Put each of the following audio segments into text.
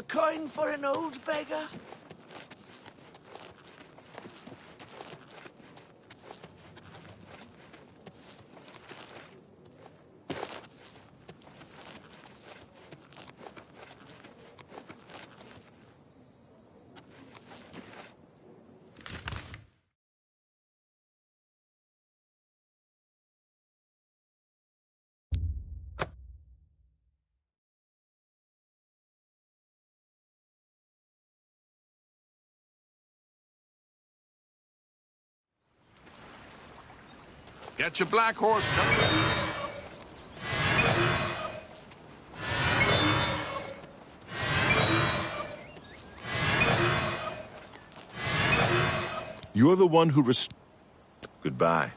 A coin for an old beggar? Get your black horse coming. You're the one who Goodbye.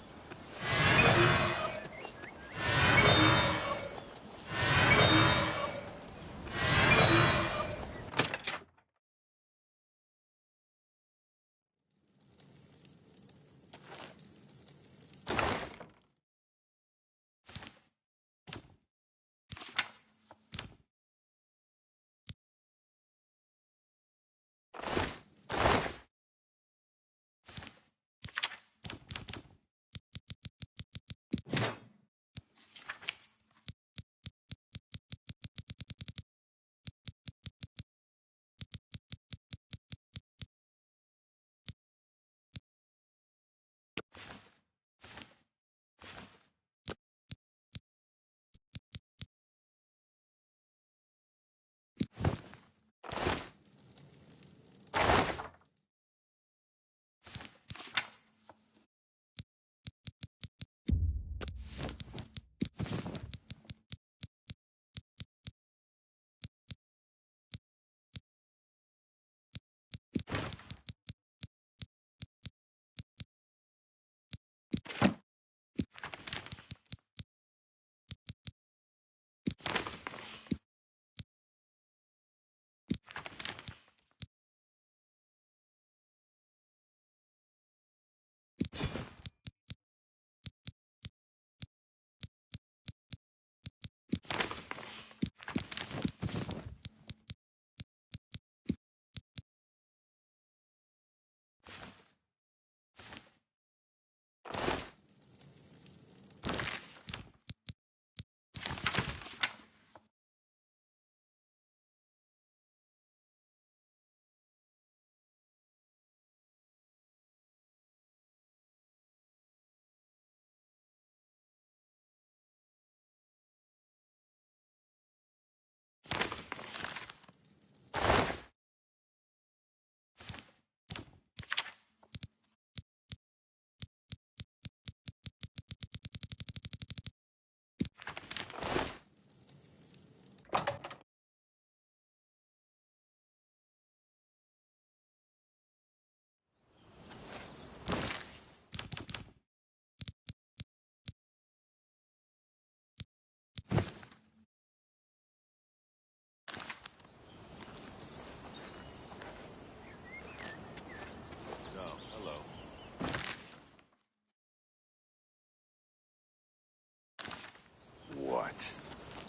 What?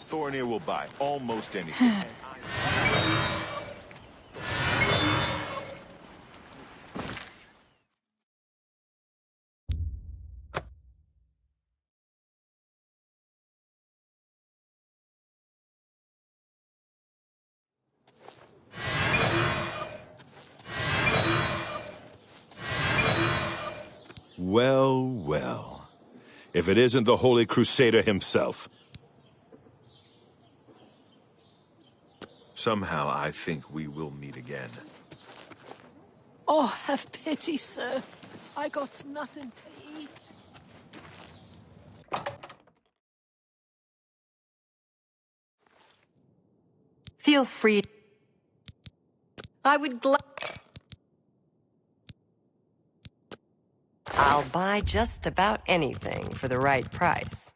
Thornir will buy almost anything. Well, well. If it isn't the Holy Crusader himself. Somehow I think we will meet again. Oh, have pity, sir. I got nothing to eat. Feel free. I would I'll buy just about anything for the right price.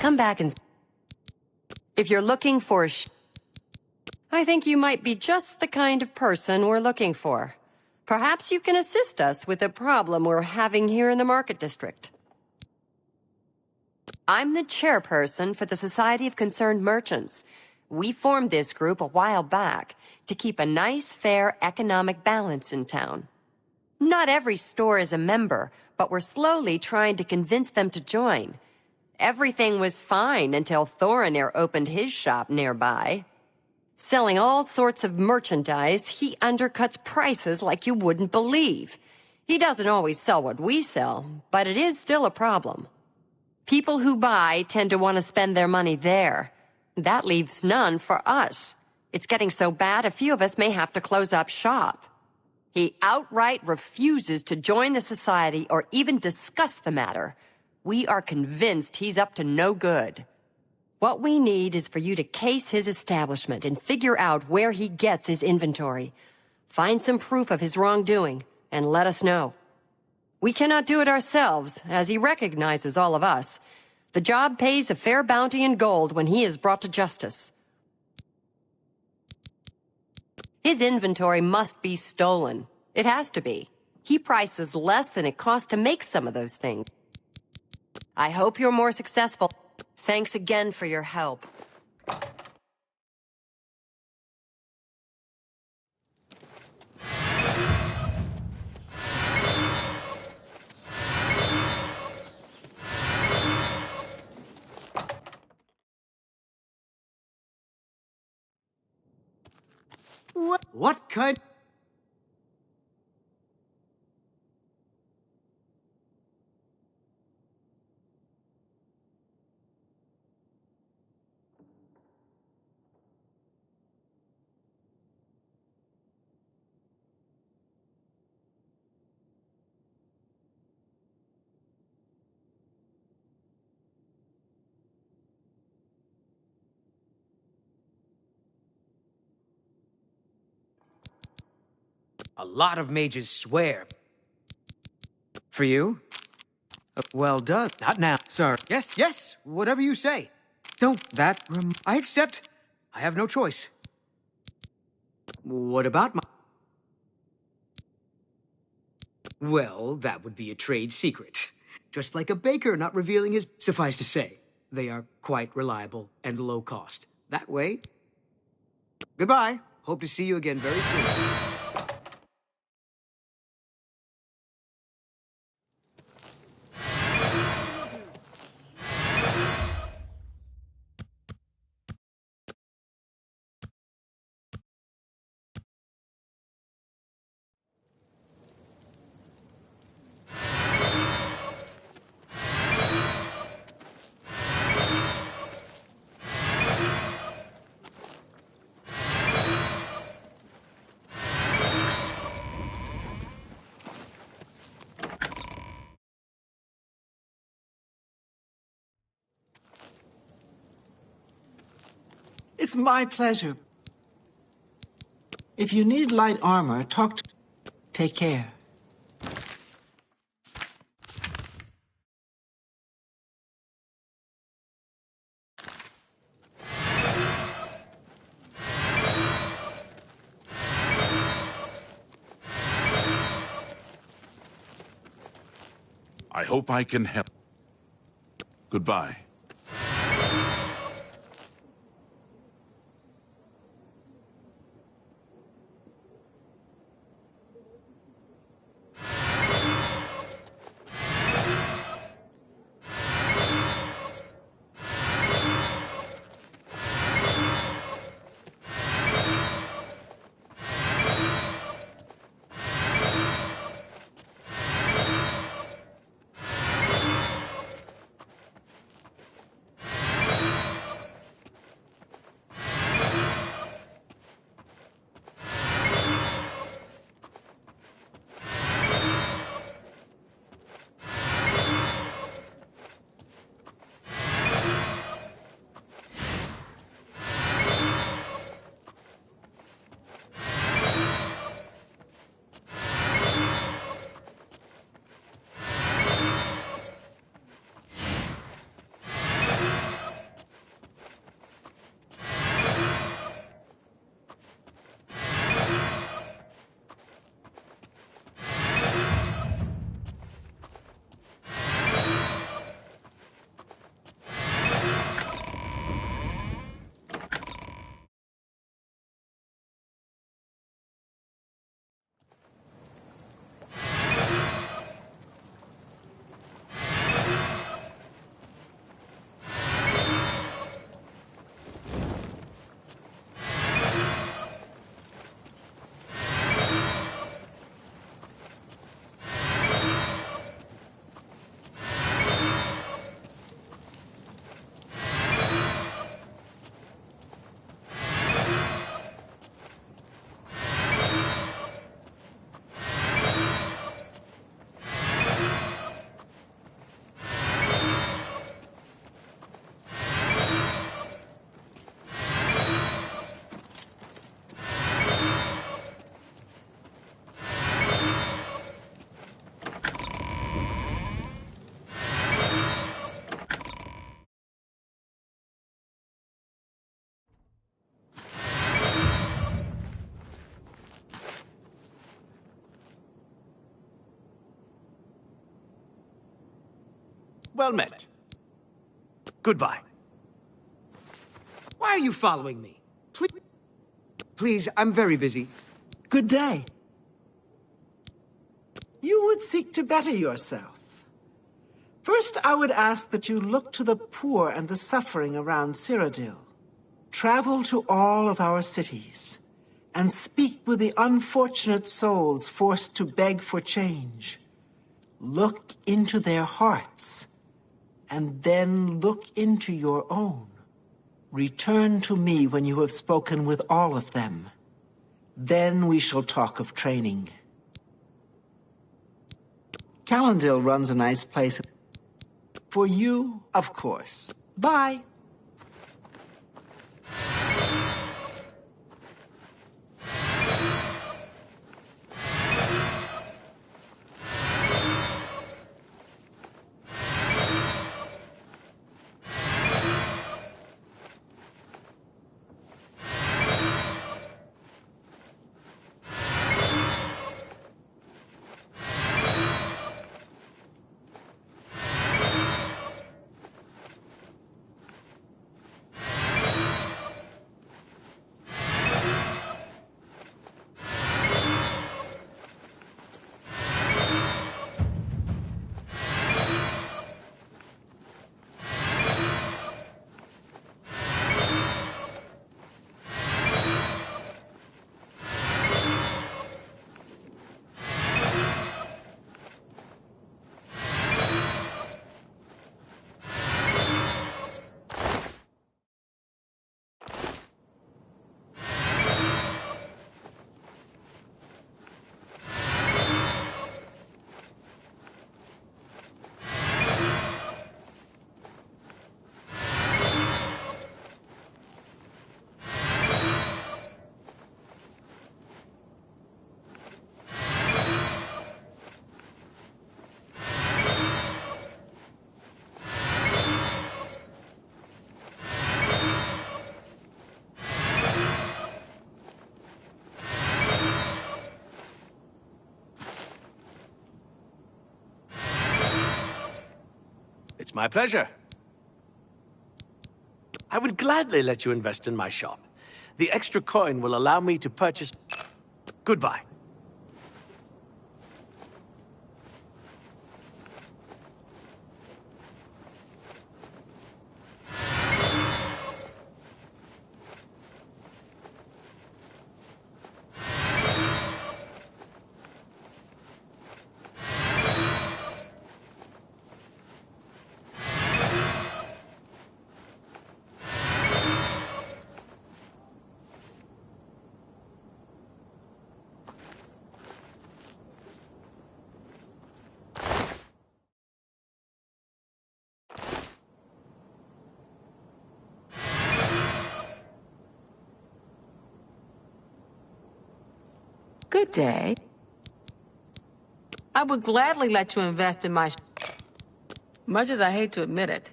come back and... If you're looking for I think you might be just the kind of person we're looking for. Perhaps you can assist us with a problem we're having here in the Market District. I'm the chairperson for the Society of Concerned Merchants. We formed this group a while back to keep a nice, fair economic balance in town. Not every store is a member, but we're slowly trying to convince them to join. Everything was fine until Thorinir opened his shop nearby. Selling all sorts of merchandise, he undercuts prices like you wouldn't believe. He doesn't always sell what we sell, but it is still a problem. People who buy tend to want to spend their money there. That leaves none for us. It's getting so bad a few of us may have to close up shop. He outright refuses to join the society or even discuss the matter. We are convinced he's up to no good. What we need is for you to case his establishment and figure out where he gets his inventory. Find some proof of his wrongdoing and let us know. We cannot do it ourselves, as he recognizes all of us. The job pays a fair bounty in gold when he is brought to justice. His inventory must be stolen. It has to be. He prices less than it costs to make some of those things. I hope you're more successful. Thanks again for your help. What kind? A lot of mages swear. For you? Well done. Not now, sir. Yes, yes, whatever you say. Don't that I accept. I have no choice. What about my... Well, that would be a trade secret. Just like a baker not revealing his... Suffice to say, they are quite reliable and low cost. That way... Goodbye. Hope to see you again very soon. It's my pleasure. If you need light armor, talk to... Take care. I hope I can help. Goodbye. Well met. Goodbye. Why are you following me? Please, I'm very busy. Good day. You would seek to better yourself. First, I would ask that you look to the poor and the suffering around Cyrodiil. Travel to all of our cities, and speak with the unfortunate souls forced to beg for change. Look into their hearts, and then look into your own. Return to me when you have spoken with all of them. Then we shall talk of training. Calendil runs a nice place. For you, of course. Bye. It's my pleasure. I would gladly let you invest in my shop. The extra coin will allow me to purchase... Goodbye. Good day. I would gladly let you invest in my... Much as I hate to admit it,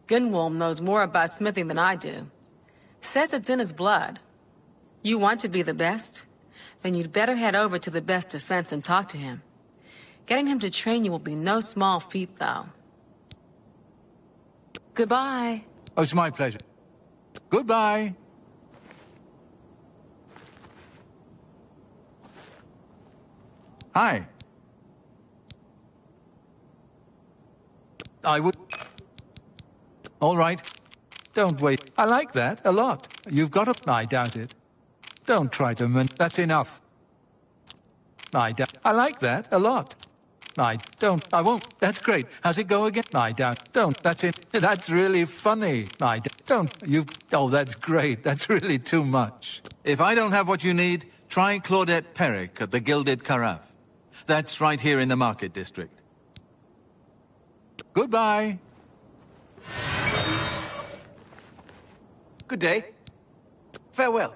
Gunwolm knows more about smithing than I do. Says it's in his blood. You want to be the best? Then you'd better head over to the best defense and talk to him. Getting him to train you will be no small feat, though. Goodbye. Oh, it's my pleasure. Goodbye. Hi. I would... All right. Don't wait. I like that a lot. You've got a... I doubt it. Don't try to That's enough. I like that a lot. I won't. That's great. How's it go again? I doubt. Don't. That's it. That's really funny. Don't. Oh, that's great. That's really too much. If I don't have what you need, try Claudette Perrick at the Gilded Carafe. That's right here in the Market District. Goodbye. Good day. Farewell.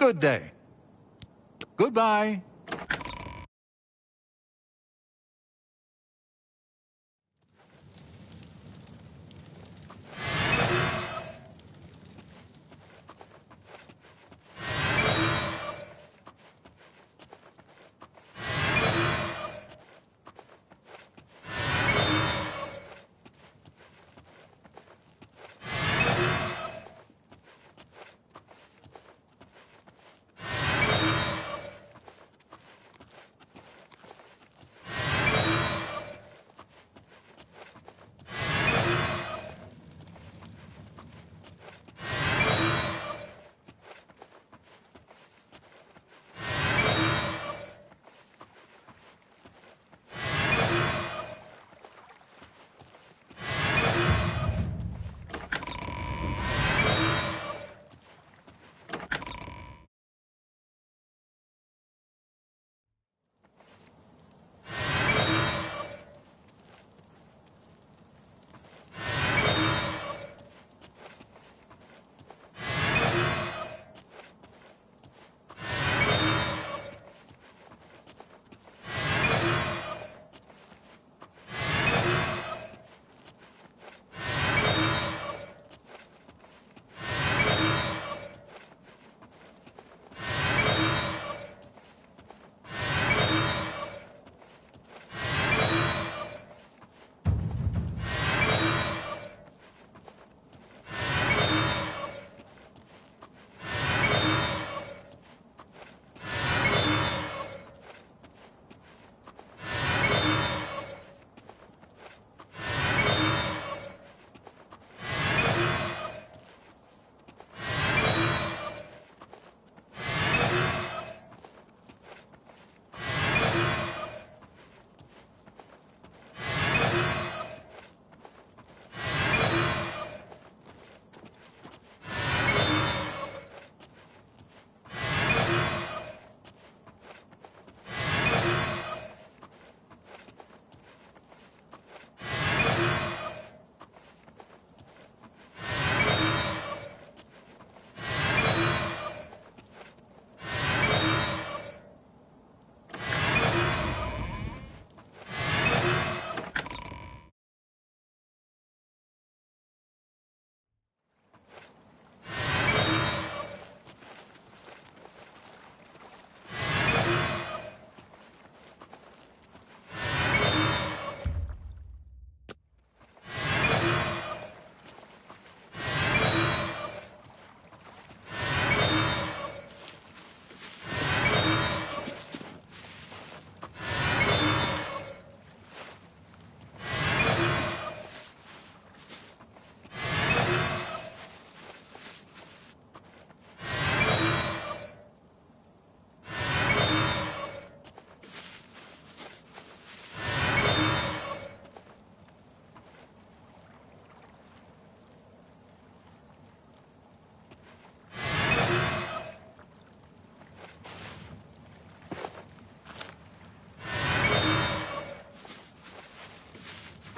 Good day. Goodbye.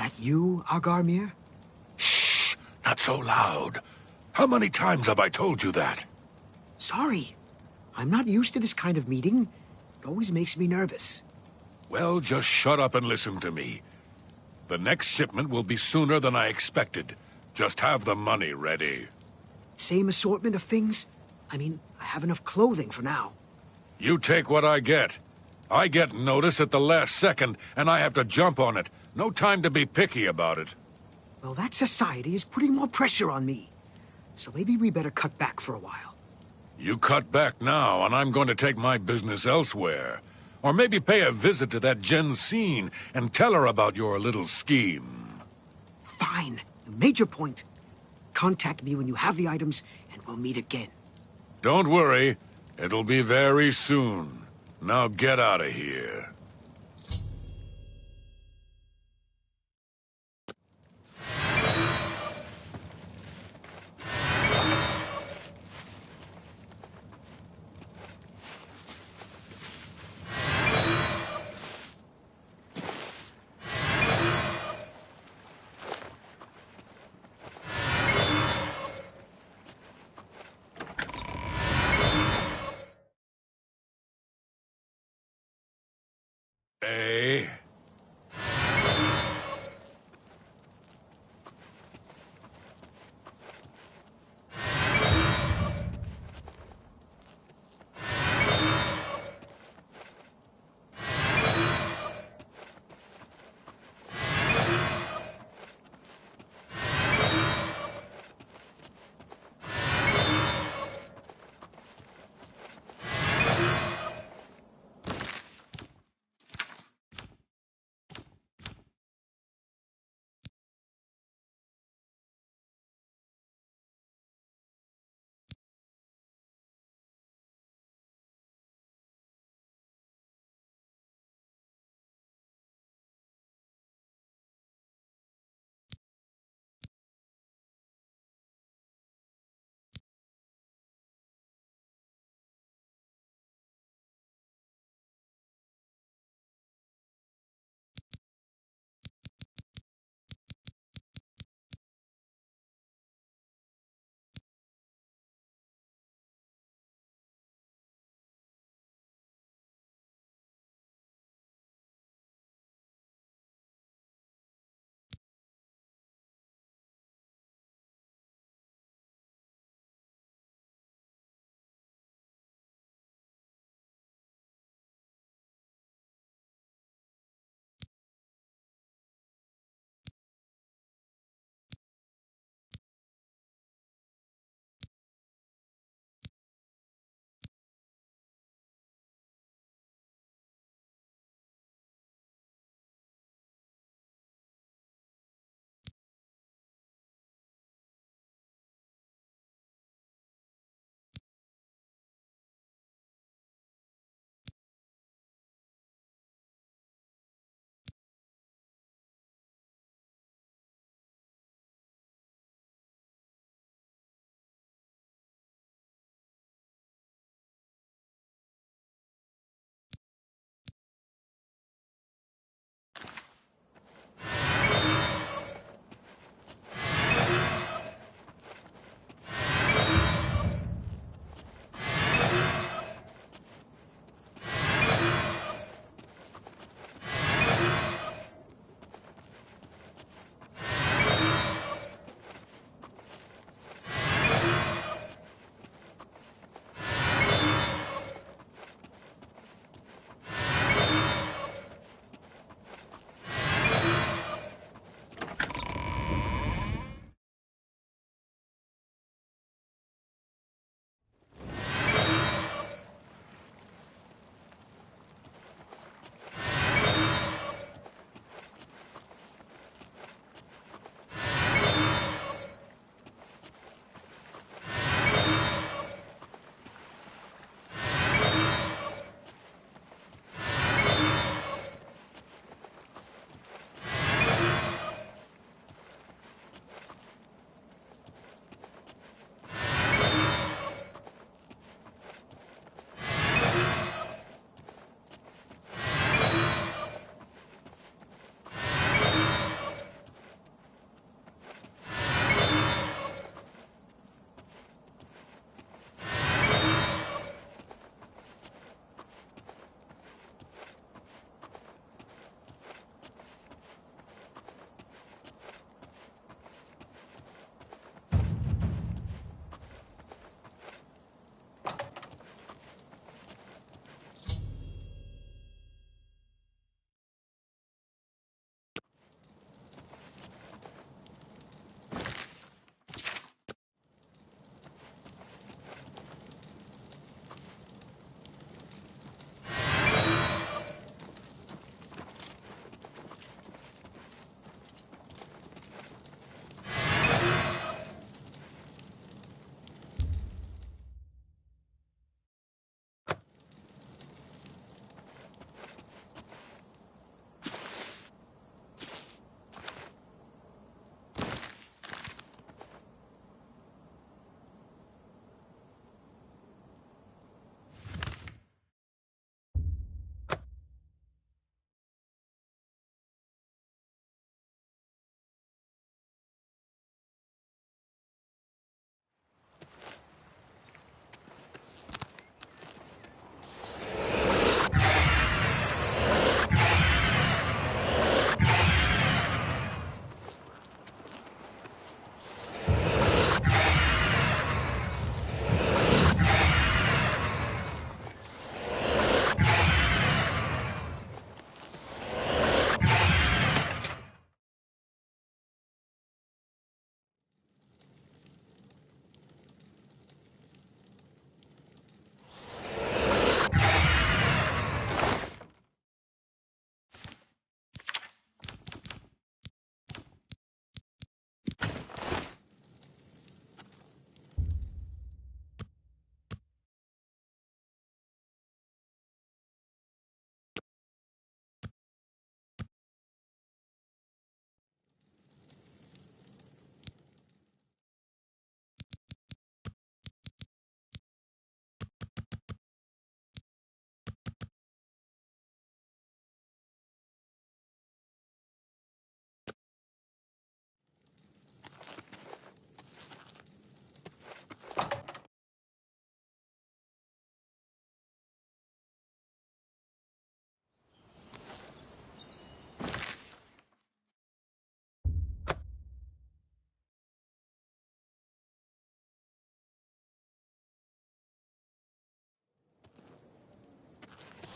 That you, Agarmir? Shh! Not so loud. How many times have I told you that? Sorry. I'm not used to this kind of meeting. It always makes me nervous. Well, just shut up and listen to me. The next shipment will be sooner than I expected. Just have the money ready. Same assortment of things? I mean, I have enough clothing for now. You take what I get. I get notice at the last second, and I have to jump on it. No time to be picky about it. Well, that society is putting more pressure on me. So maybe we better cut back for a while. You cut back now, and I'm going to take my business elsewhere. Or maybe pay a visit to that Jensine and tell her about your little scheme. Fine. You made your point. Contact me when you have the items, and we'll meet again. Don't worry. It'll be very soon. Now get out of here.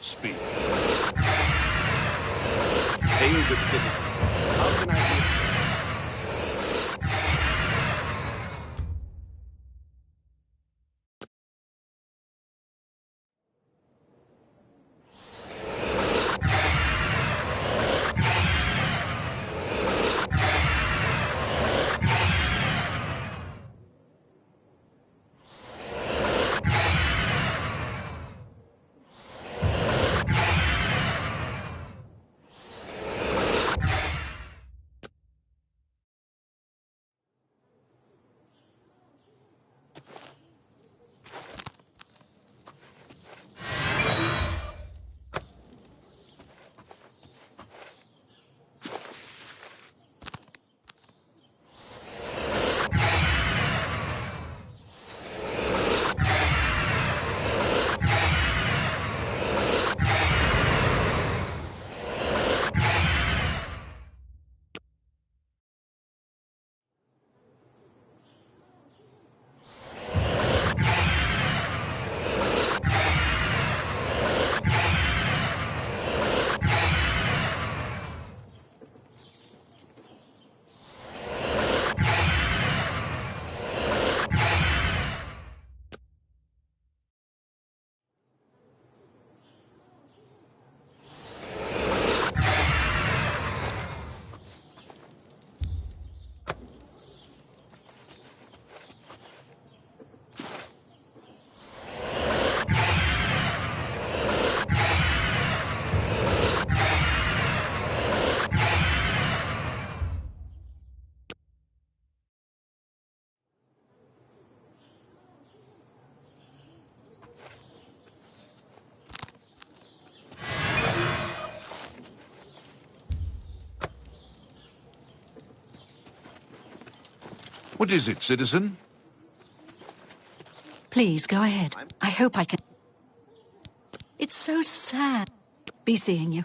speak. Hail, good citizen. How can I be of service? What is it, citizen? Please, go ahead. I hope I can... It's so sad. Be seeing you.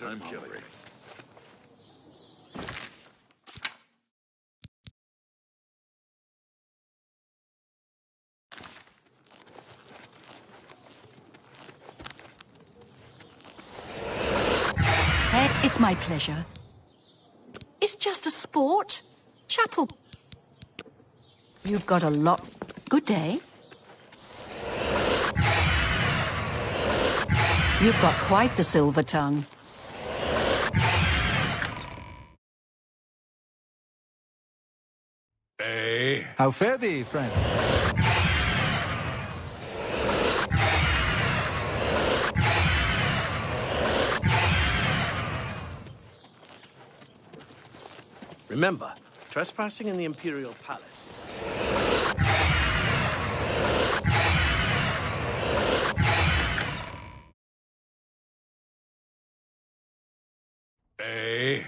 I'm killing it. It's my pleasure. It's just a sport. Chapel. You've got a lot. Good day. You've got quite the silver tongue. Eh? How fare thee, friend? Remember, trespassing in the Imperial Palace. Eh?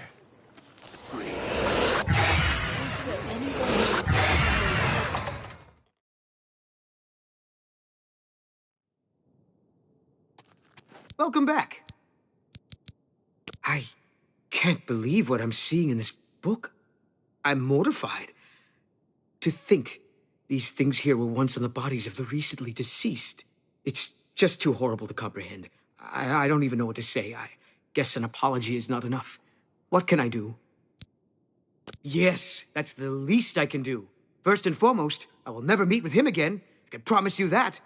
Welcome back. I can't believe what I'm seeing in this book. I'm mortified. To think these things here were once on the bodies of the recently deceased. It's just too horrible to comprehend. I don't even know what to say. I guess an apology is not enough. What can I do? Yes, that's the least I can do. First and foremost, I will never meet with him again. I can promise you that.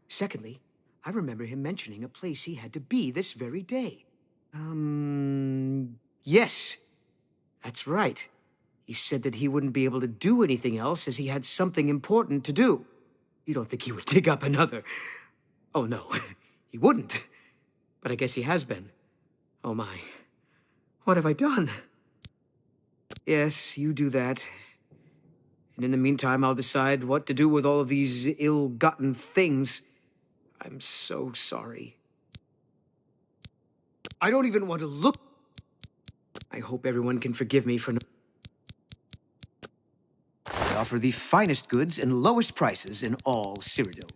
Secondly, I remember him mentioning a place he had to be this very day. Yes. That's right. He said that he wouldn't be able to do anything else as he had something important to do. You don't think he would dig up another... Oh, no. He wouldn't. But I guess he has been. Oh, my. What have I done? Yes, you do that. And in the meantime, I'll decide what to do with all of these ill-gotten things. I'm so sorry. I don't even want to look... I hope everyone can forgive me for... I offer the finest goods and lowest prices in all Cyrodiil.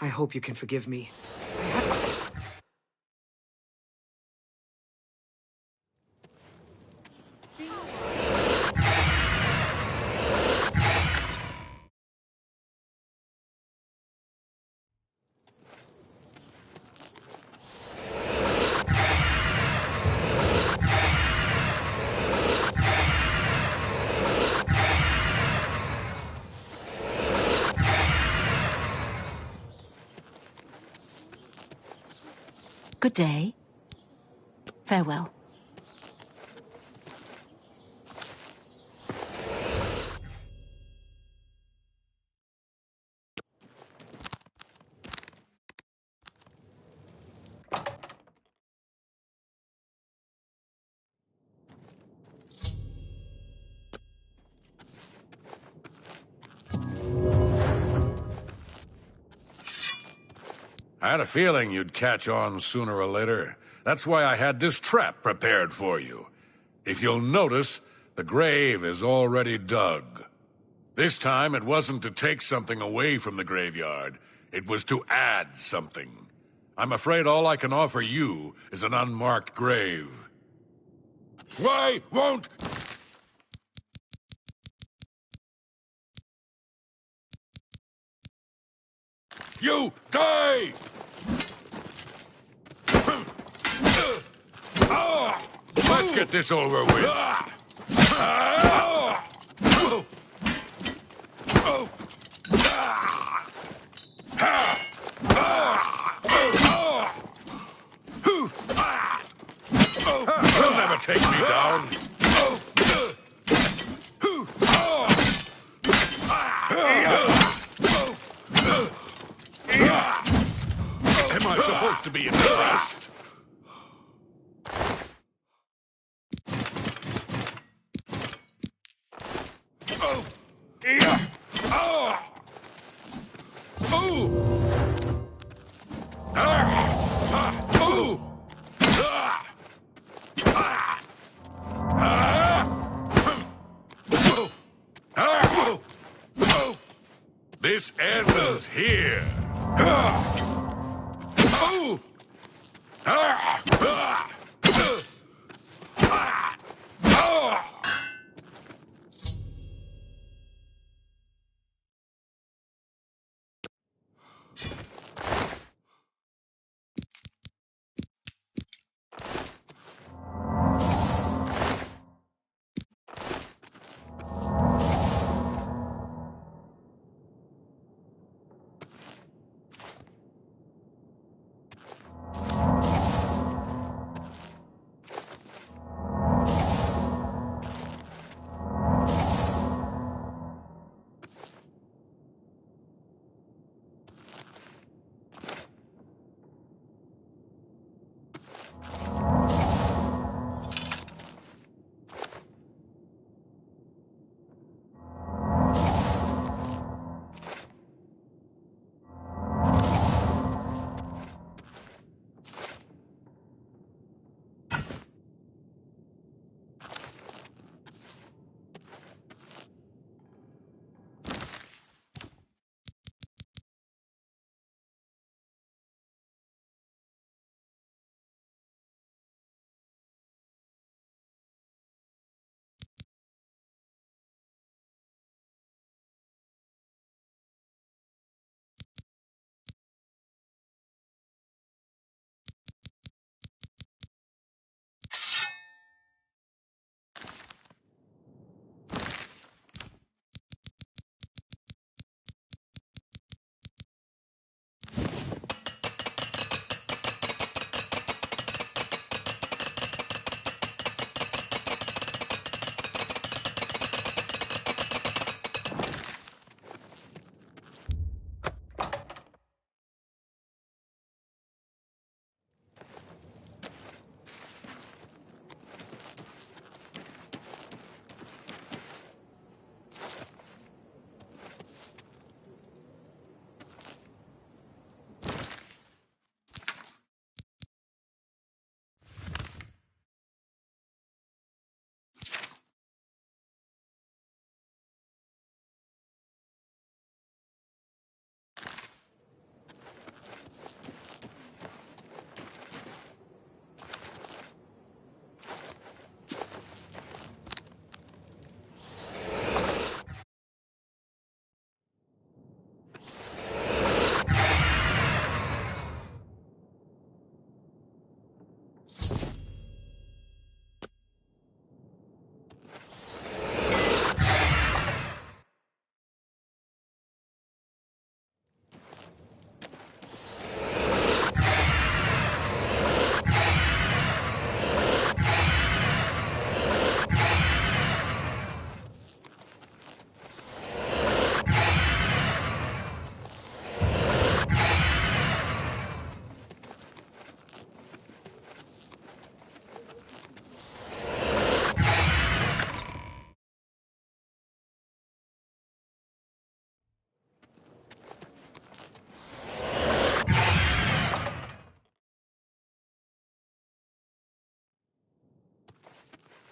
I hope you can forgive me. Good day. Farewell. I had a feeling you'd catch on sooner or later. That's why I had this trap prepared for you. If you'll notice, the grave is already dug. This time, it wasn't to take something away from the graveyard. It was to add something. I'm afraid all I can offer you is an unmarked grave. Why won't... you die? Let's get this over with. They'll never take me down. Am I supposed to be impressed? This ends here. Oh!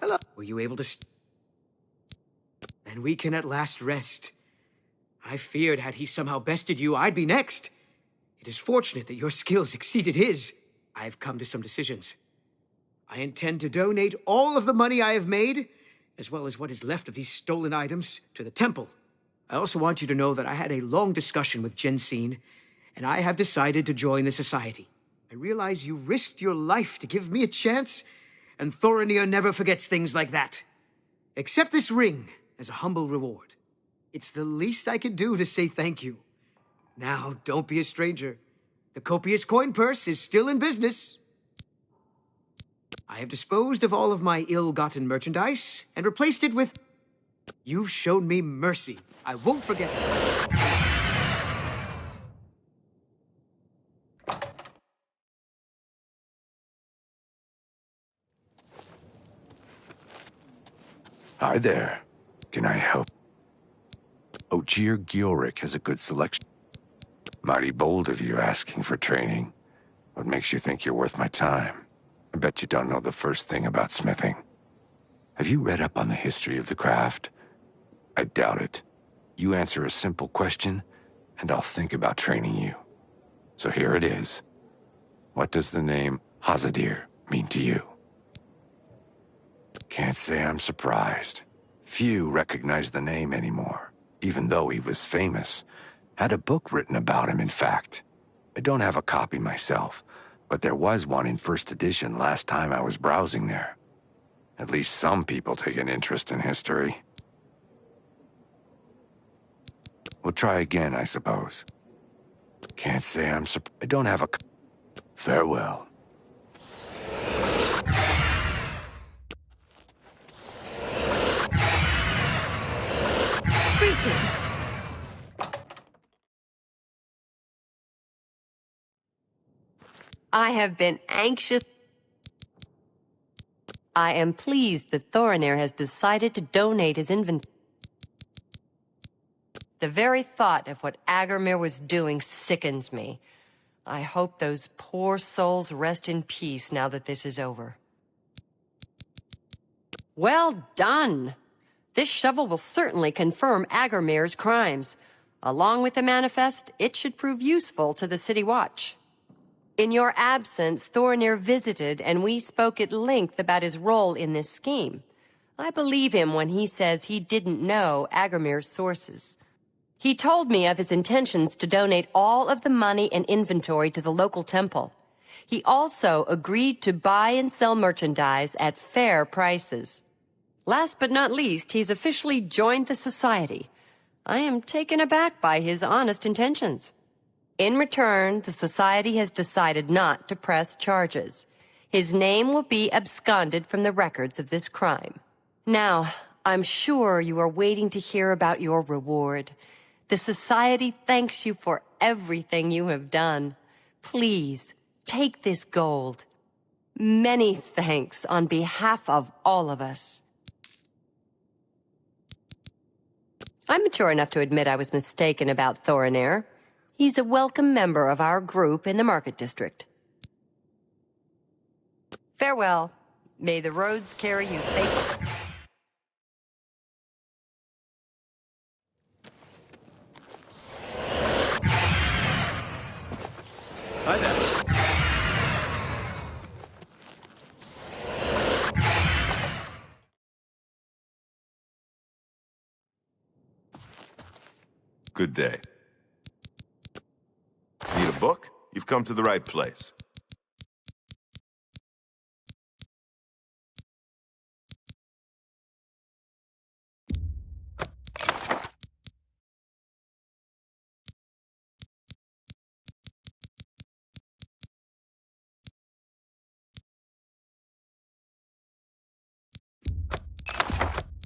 Hello. Were you able to Then we can at last rest. I feared had he somehow bested you, I'd be next. It is fortunate that your skills exceeded his. I've come to some decisions. I intend to donate all of the money I have made, as well as what is left of these stolen items, to the temple. I also want you to know that I had a long discussion with Jensine, and I have decided to join the society. I realize you risked your life to give me a chance, and Thorinir never forgets things like that. Accept this ring as a humble reward. It's the least I can do to say thank you. Now, don't be a stranger. The copious coin purse is still in business. I have disposed of all of my ill-gotten merchandise and replaced it with... You've shown me mercy. I won't forget it. Hi there. Can I help? Ogier Gilric has a good selection. Mighty bold of you asking for training. What makes you think you're worth my time? I bet you don't know the first thing about smithing. Have you read up on the history of the craft? I doubt it. You answer a simple question, and I'll think about training you. So here it is. What does the name Hazadir mean to you? Can't say I'm surprised. Few recognize the name anymore, even though he was famous. Had a book written about him, in fact. I don't have a copy myself, but there was one in first edition last time I was browsing there. At least some people take an interest in history. We'll try again, I suppose. Can't say I'm surprised. I don't have a... Farewell. Greetings. I have been anxious. I am pleased that Thorinir has decided to donate his inventory. The very thought of what Agarmir was doing sickens me. I hope those poor souls rest in peace now that this is over. Well done! This shovel will certainly confirm Agarmir's crimes. Along with the manifest, it should prove useful to the City Watch. In your absence, Thorinir visited, and we spoke at length about his role in this scheme. I believe him when he says he didn't know Agarmir's sources. He told me of his intentions to donate all of the money and inventory to the local temple. He also agreed to buy and sell merchandise at fair prices. Last but not least, he's officially joined the society. I am taken aback by his honest intentions. In return, the society has decided not to press charges. His name will be absconded from the records of this crime. Now, I'm sure you are waiting to hear about your reward. The society thanks you for everything you have done. Please, take this gold. Many thanks on behalf of all of us. I'm mature enough to admit I was mistaken about Thorinir. He's a welcome member of our group in the Market District. Farewell. May the roads carry you safely. Hi there. Good day. Need a book? You've come to the right place.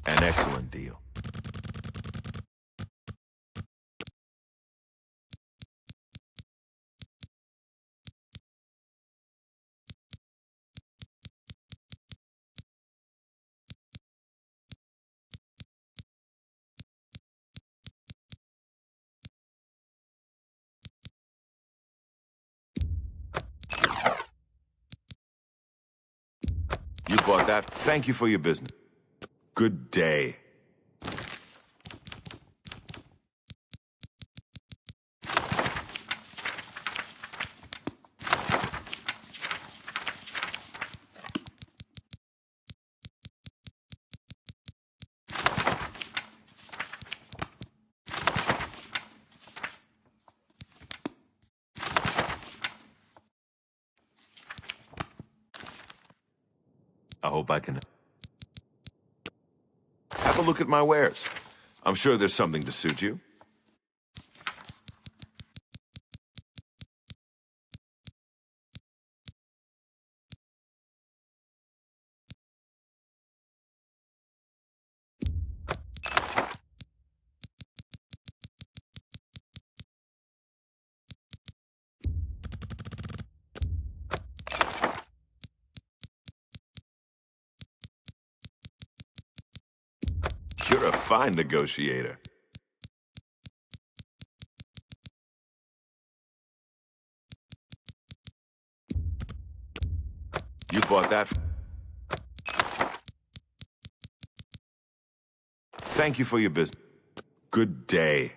An excellent deal. You bought that? Thank you for your business. Good day. I hope I can have a look at my wares. I'm sure there's something to suit you. You're a fine negotiator. You bought that? Thank you for your business. Good day.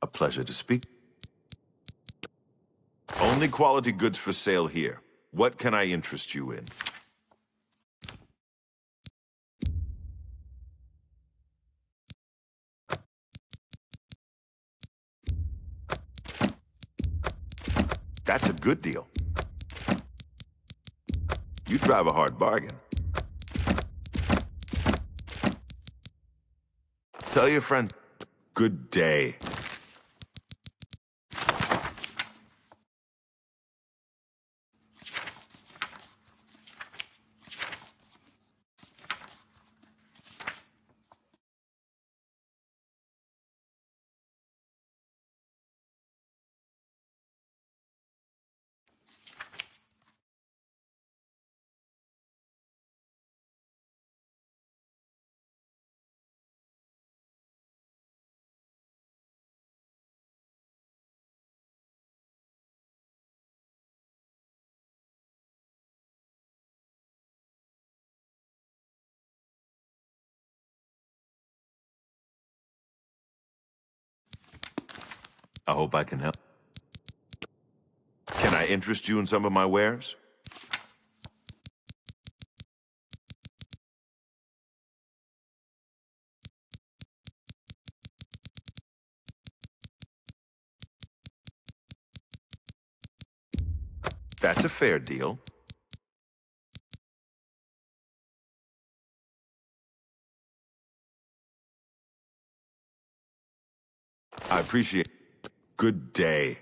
A pleasure to speak. Only quality goods for sale here. What can I interest you in? That's a good deal. You drive a hard bargain. Tell your friends, good day. I hope I can help. Can I interest you in some of my wares? That's a fair deal. I appreciate it. Good day.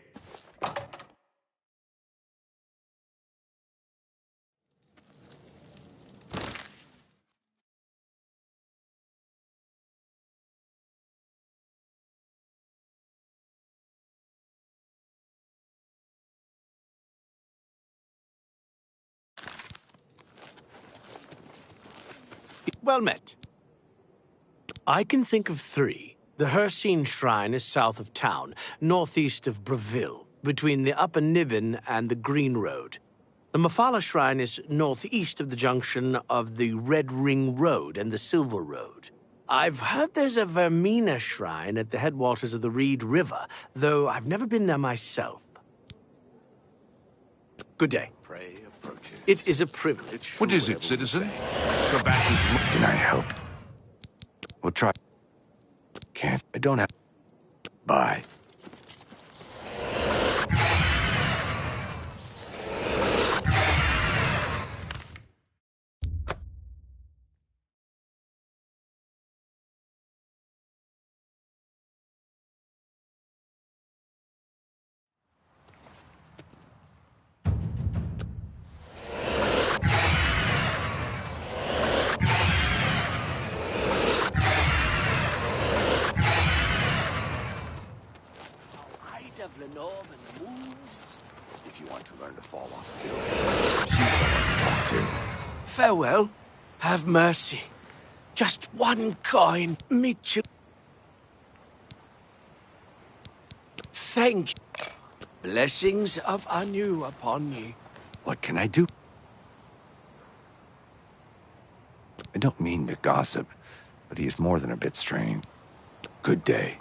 Well met. I can think of three. The Hircine Shrine is south of town, northeast of Breville, between the Upper Nibbin and the Green Road. The Mafala Shrine is northeast of the junction of the Red Ring Road and the Silver Road. I've heard there's a Vermina Shrine at the headwaters of the Reed River, though I've never been there myself. Good day. Prey approaches. It is a privilege. What is it, citizen? Sabat's Can I help? We'll try. Can't. I don't have. Bye. If you want to learn to fall off a building, she's the one to talk to. Farewell. Have mercy. Just one coin, Mitchell. Thank you. Blessings of Anu upon ye. What can I do? I don't mean to gossip, but he is more than a bit strange. Good day.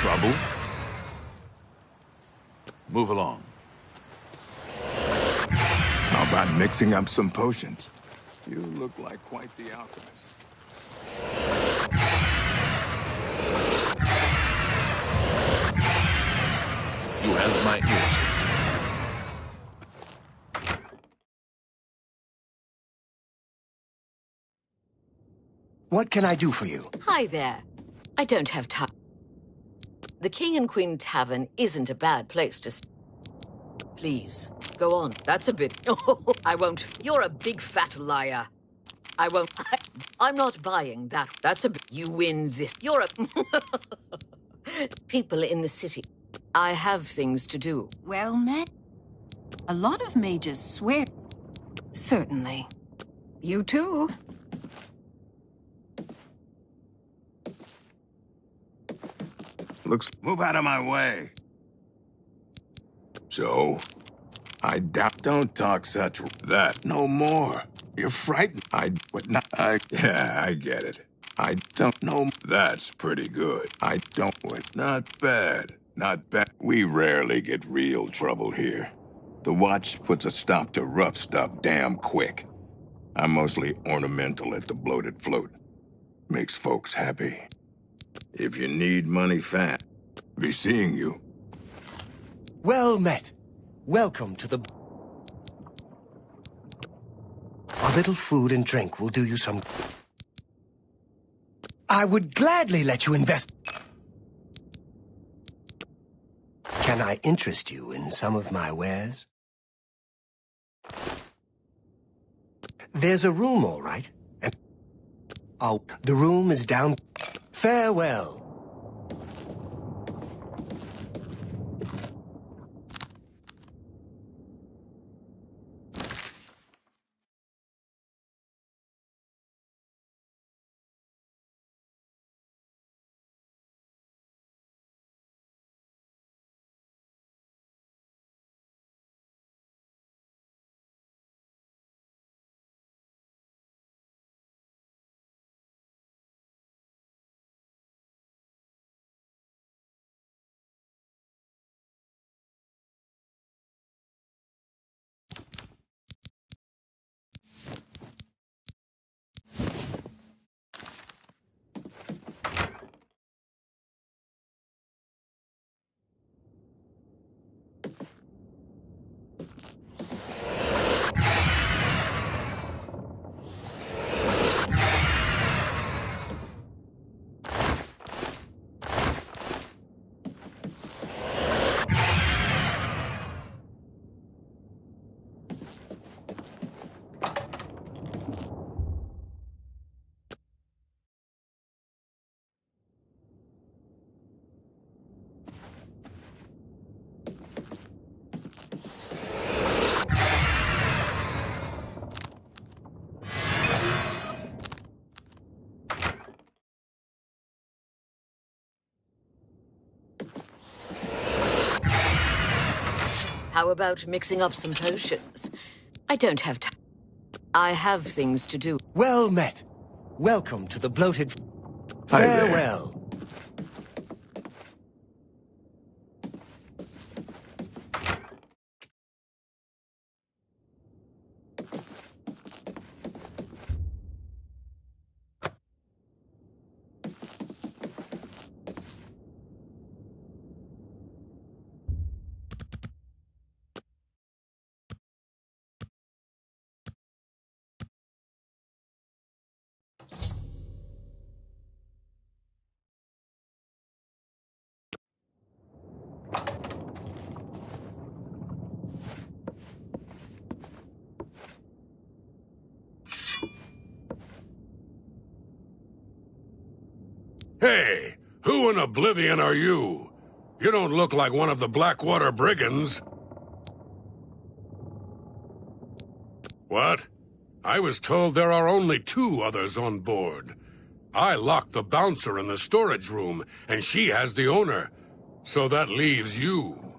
Trouble? Move along. How about mixing up some potions? You look like quite the alchemist. You have have my ears. What can I do for you? Hi there. I don't have time. The King and Queen Tavern isn't a bad place to stay. Please, go on. That's a bit... Oh, I won't... You're a big fat liar. I won't... I'm not buying that. That's a bit... You win this. You're a... People in the city. I have things to do. Well met. A lot of mages swear. Certainly. You too. Looks... Move out of my way. So, I doubt... Don't talk such... That. No more. You're frightened. But not... Yeah, I get it. I don't know... That's pretty good. I don't... Not bad. Not bad. We rarely get real trouble here. The Watch puts a stop to rough stuff damn quick. I'm mostly ornamental at the Bloated Float. Makes folks happy. If you need money fast, be seeing you. Well met. Welcome to the... A little food and drink will do you some... I would gladly let you invest... Can I interest you in some of my wares? There's a room, all right. And... Oh, the room is down... Farewell. How about mixing up some potions? I don't have time. I have things to do. Well met. Welcome to the Bloated... Hi there. Farewell. Hey, who in Oblivion are you? You don't look like one of the Blackwater brigands. What? I was told there are only 2 others on board. I locked the bouncer in the storage room, and she has the owner. So that leaves you.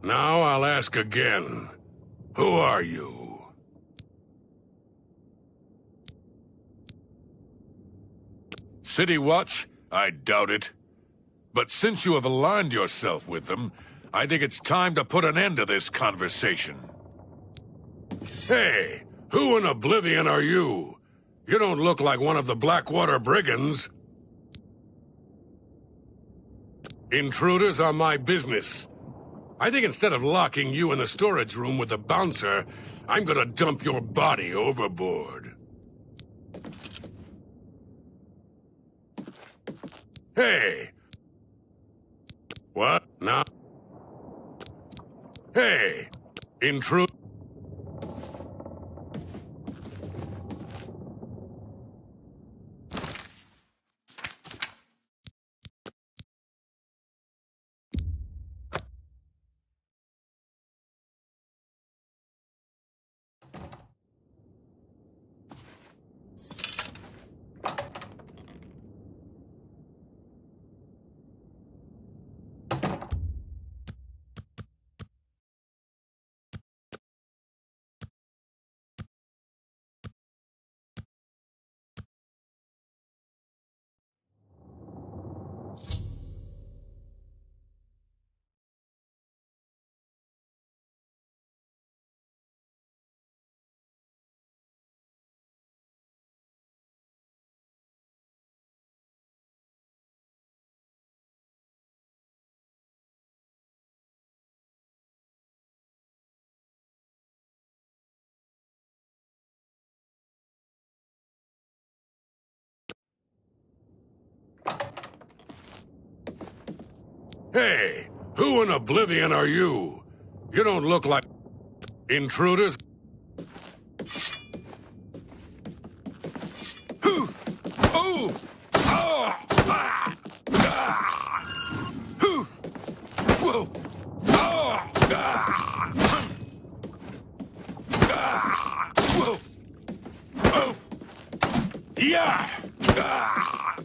Now I'll ask again. Who are you? City Watch? I doubt it. But since you have aligned yourself with them, I think it's time to put an end to this conversation. Hey, who in Oblivion are you? You don't look like one of the Blackwater brigands. Intruders are my business. I think instead of locking you in the storage room with the bouncer, I'm gonna dump your body overboard. Hey! What? Now? Hey! Intrude? Hey! Who in Oblivion are you? You don't look like... intruders? Who? Oh! Ah! Ah! Ah! Who? Whoa! Ah! Ah! Ah! Whoa! Oh! Yeah! Ah!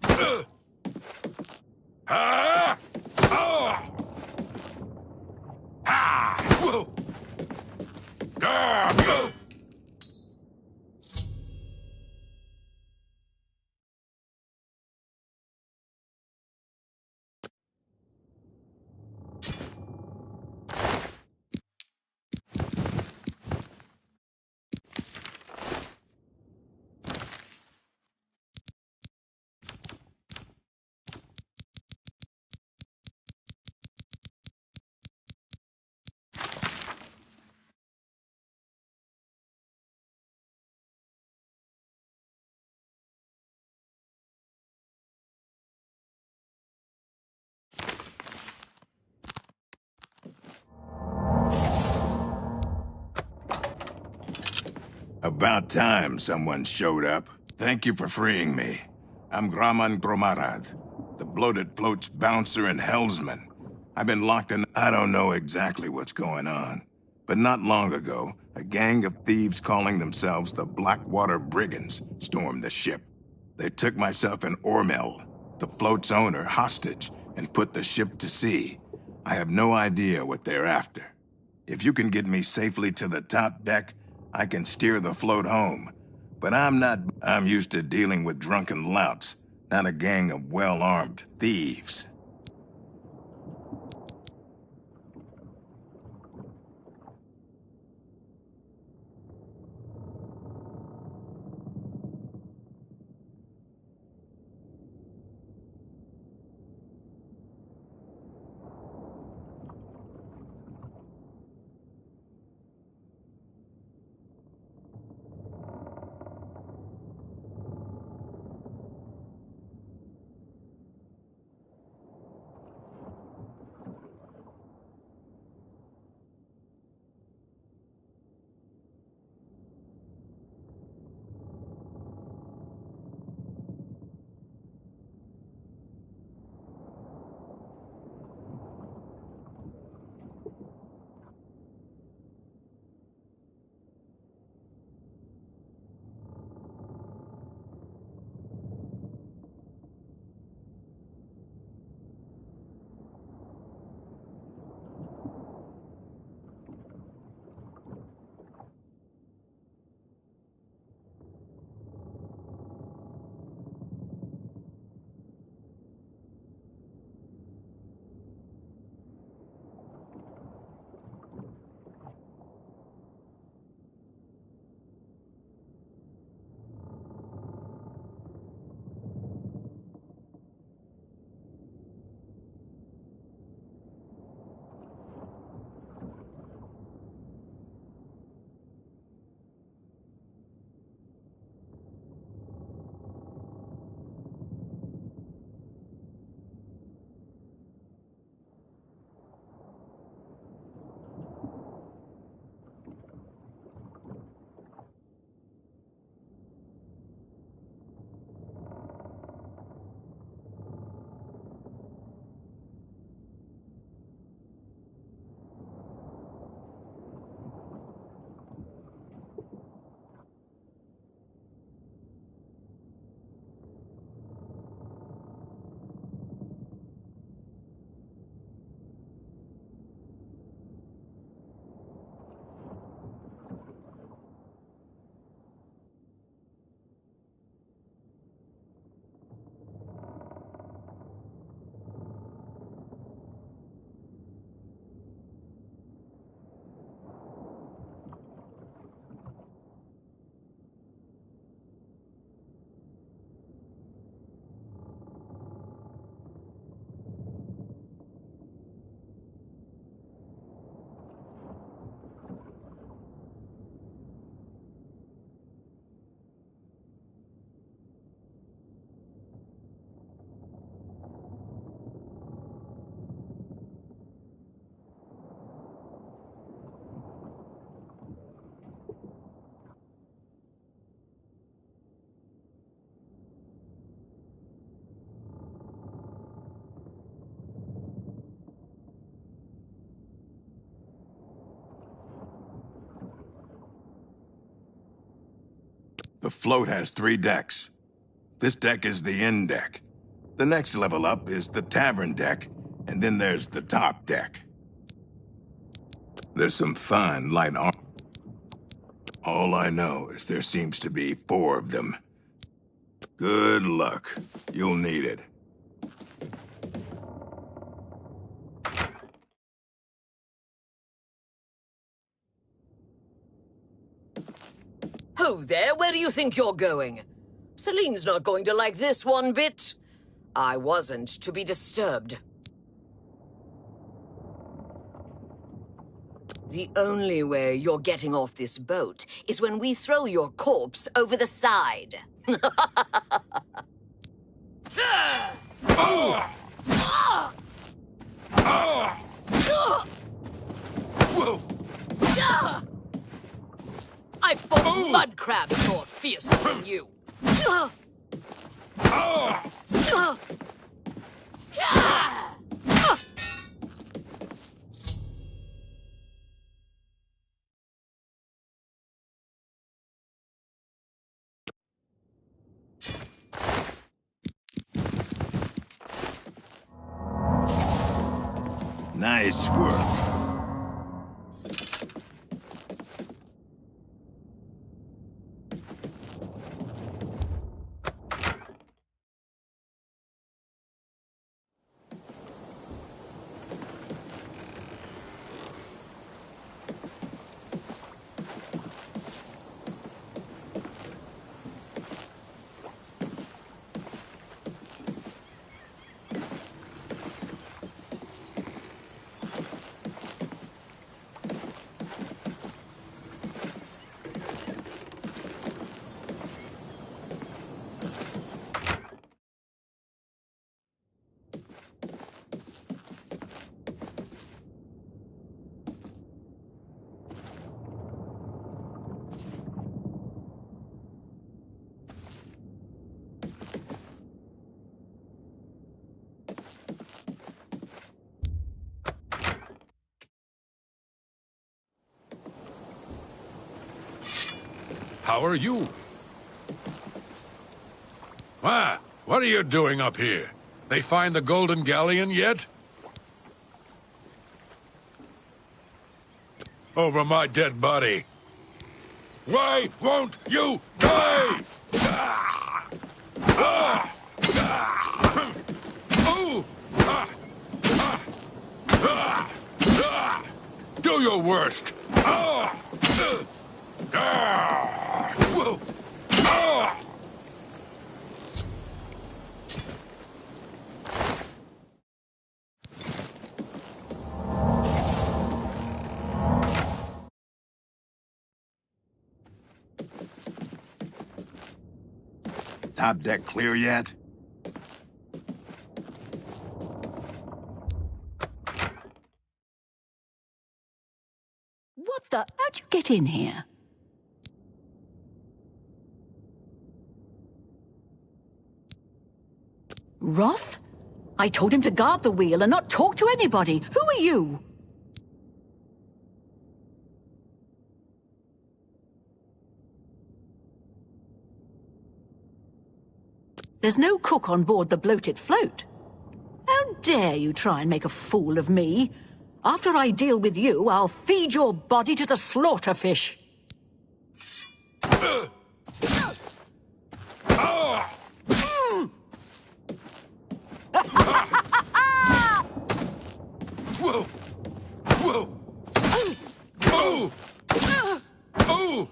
Ah! Ah! Oh! Ah! Whoa! Ah! Whoa! About time someone showed up. Thank you for freeing me. I'm Graman Gromarad, the bloated float's bouncer and hellsman. I've been locked in... I don't know exactly what's going on. But not long ago, a gang of thieves calling themselves the Blackwater Brigands stormed the ship. They took myself and Ormel, the float's owner, hostage and put the ship to sea. I have no idea what they're after. If you can get me safely to the top deck, I can steer the float home. But I'm used to dealing with drunken louts, not a gang of well-armed thieves. The float has 3 decks. This deck is the inn deck. The next level up is the tavern deck, and then there's the top deck. There's some fine light armor. All I know is there seems to be 4 of them. Good luck. You'll need it. Ho there, where do you think you're going? Celine's not going to like this one bit. I wasn't to be disturbed. The only way you're getting off this boat is when we throw your corpse over the side. I fought mud crabs more fiercer than you. Nice work. How are you? Ah, what are you doing up here? They find the Golden Galleon yet? Over my dead body. Why won't you die? Do your worst. Top deck clear yet? What the? How'd you get in here? Roth? I told him to guard the wheel and not talk to anybody. Who are you? There's no cook on board the bloated float. How dare you try and make a fool of me? After I deal with you, I'll feed your body to the slaughterfish. Whoa! Whoa! Oh! Oh!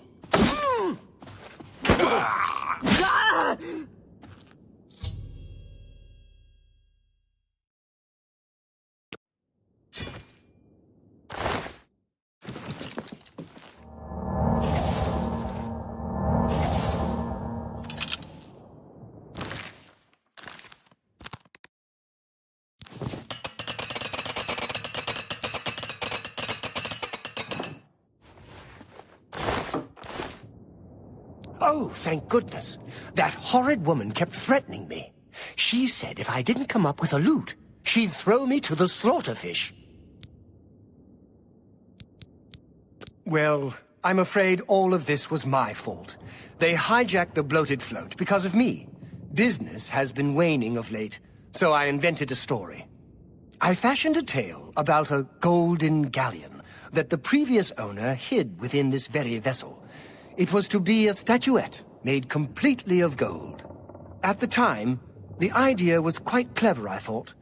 Oh, thank goodness. That horrid woman kept threatening me. She said if I didn't come up with a loot, she'd throw me to the slaughterfish. Well, I'm afraid all of this was my fault. They hijacked the bloated float because of me. Business has been waning of late, so I invented a story. I fashioned a tale about a golden galleon that the previous owner hid within this very vessel. It was to be a statuette made completely of gold. At the time, the idea was quite clever, I thought.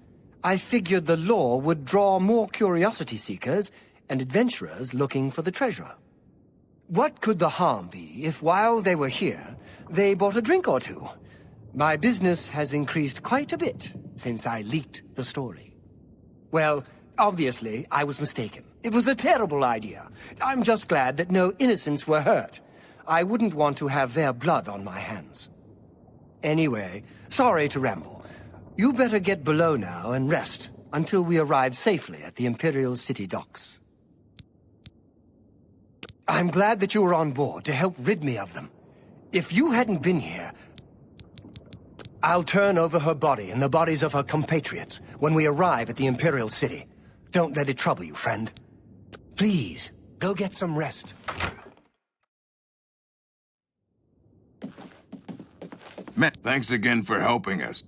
I figured the lore would draw more curiosity seekers and adventurers looking for the treasure. What could the harm be if while they were here, they bought a drink or two? My business has increased quite a bit since I leaked the story. Well, obviously, I was mistaken. It was a terrible idea. I'm just glad that no innocents were hurt. I wouldn't want to have their blood on my hands. Anyway, sorry to ramble. You better get below now and rest until we arrive safely at the Imperial City docks. I'm glad that you were on board to help rid me of them. If you hadn't been here, I'll turn over her body and the bodies of her compatriots when we arrive at the Imperial City. Don't let it trouble you, friend. Please, go get some rest. Matt, thanks again for helping us.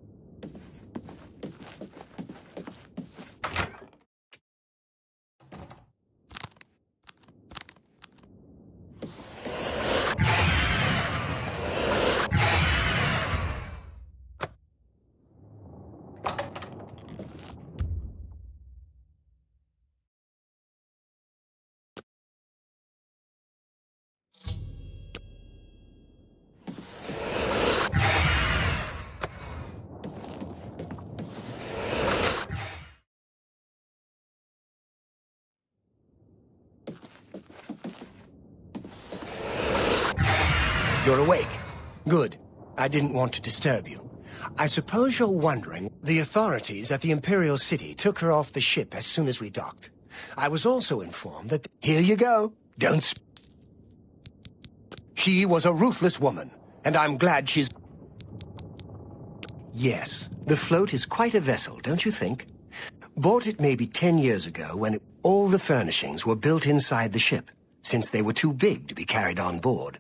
You're awake. Good. I didn't want to disturb you. I suppose you're wondering, the authorities at the Imperial City took her off the ship as soon as we docked. I was also informed that... Here you go. Don't... She was a ruthless woman, and I'm glad she's... Yes, the float is quite a vessel, don't you think? Bought it maybe 10 years ago when all the furnishings were built inside the ship, since they were too big to be carried on board.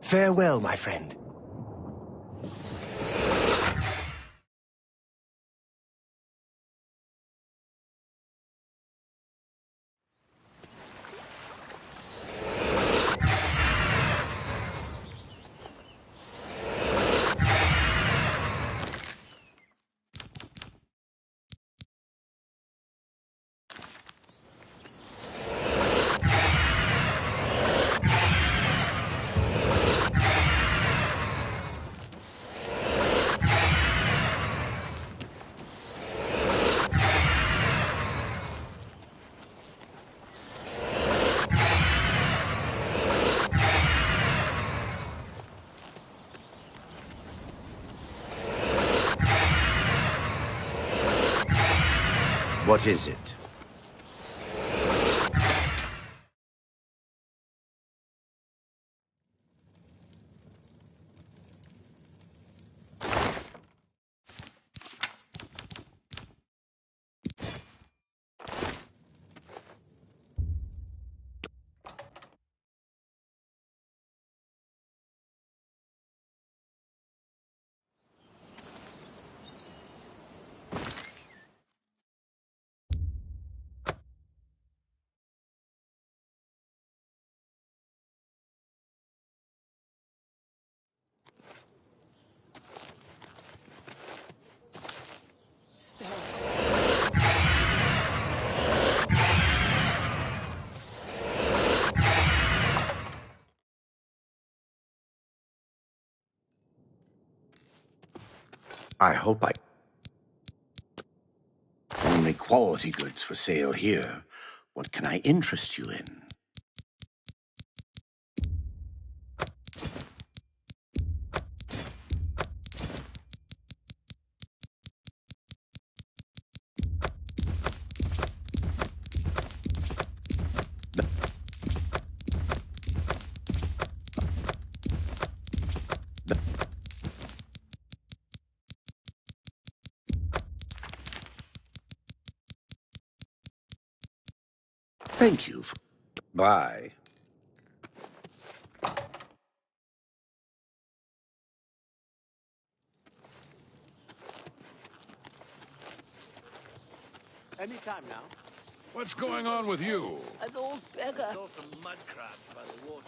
Farewell, my friend. What is it? I hope I... Only quality goods for sale here. What can I interest you in? Thank you. Bye. Anytime now. What's going on with you? An old beggar. I saw some mud crabs by the waters.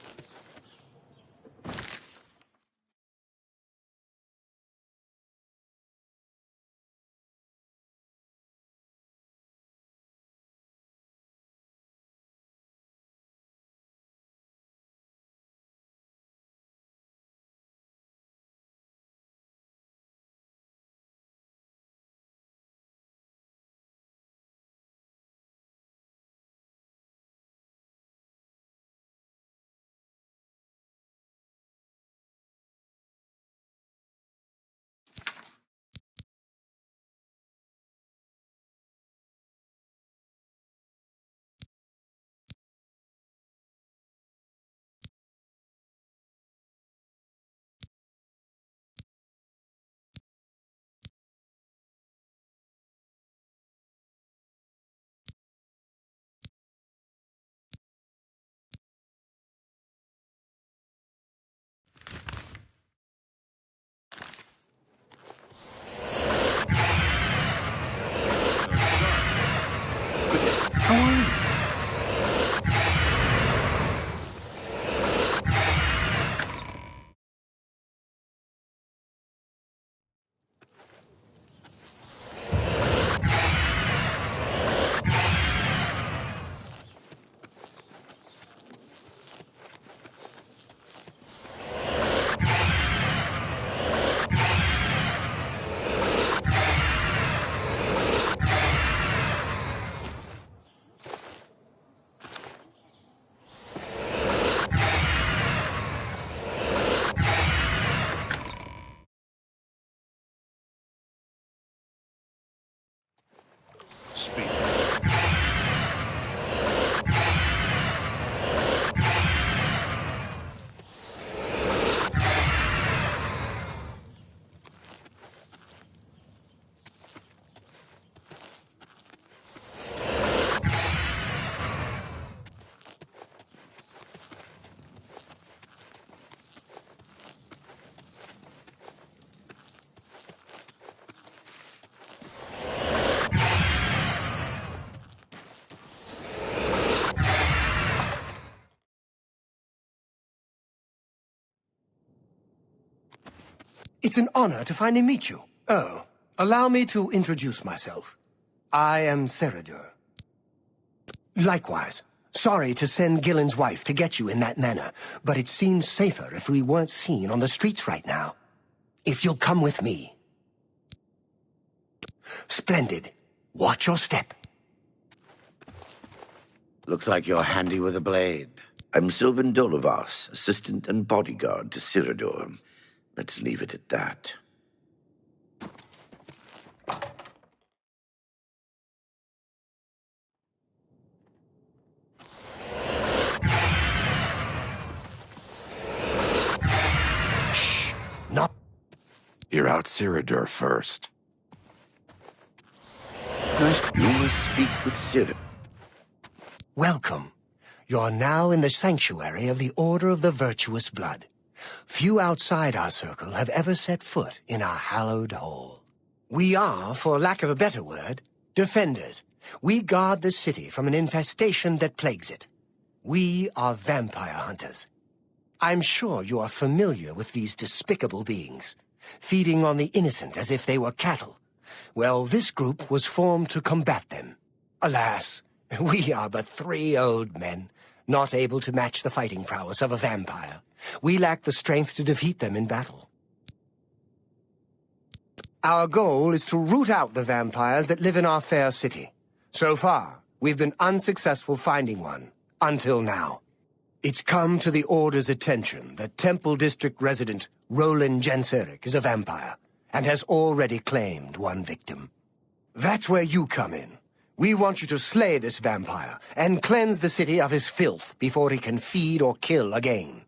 Speak. It's an honor to finally meet you. Oh, allow me to introduce myself. I am Ceradur. Likewise, sorry to send Gillen's wife to get you in that manner, but it seems safer if we weren't seen on the streets right now. If you'll come with me. Splendid. Watch your step. Looks like you're handy with a blade. I'm Sylvan Dolovas, assistant and bodyguard to Ceradur. Let's leave it at that. Shh! Not. You're out Ceradur first. You must speak with Ceradur. Welcome. You're now in the sanctuary of the Order of the Virtuous Blood. Few outside our circle have ever set foot in our hallowed hall. We are, for lack of a better word, defenders. We guard the city from an infestation that plagues it. We are vampire hunters. I'm sure you are familiar with these despicable beings, feeding on the innocent as if they were cattle. Well, this group was formed to combat them. Alas, we are but 3 old men, not able to match the fighting prowess of a vampire. We lack the strength to defeat them in battle. Our goal is to root out the vampires that live in our fair city. So far, we've been unsuccessful finding one, until now. It's come to the Order's attention that Temple District resident Roland Genseric is a vampire, and has already claimed one victim. That's where you come in. We want you to slay this vampire, and cleanse the city of his filth before he can feed or kill again.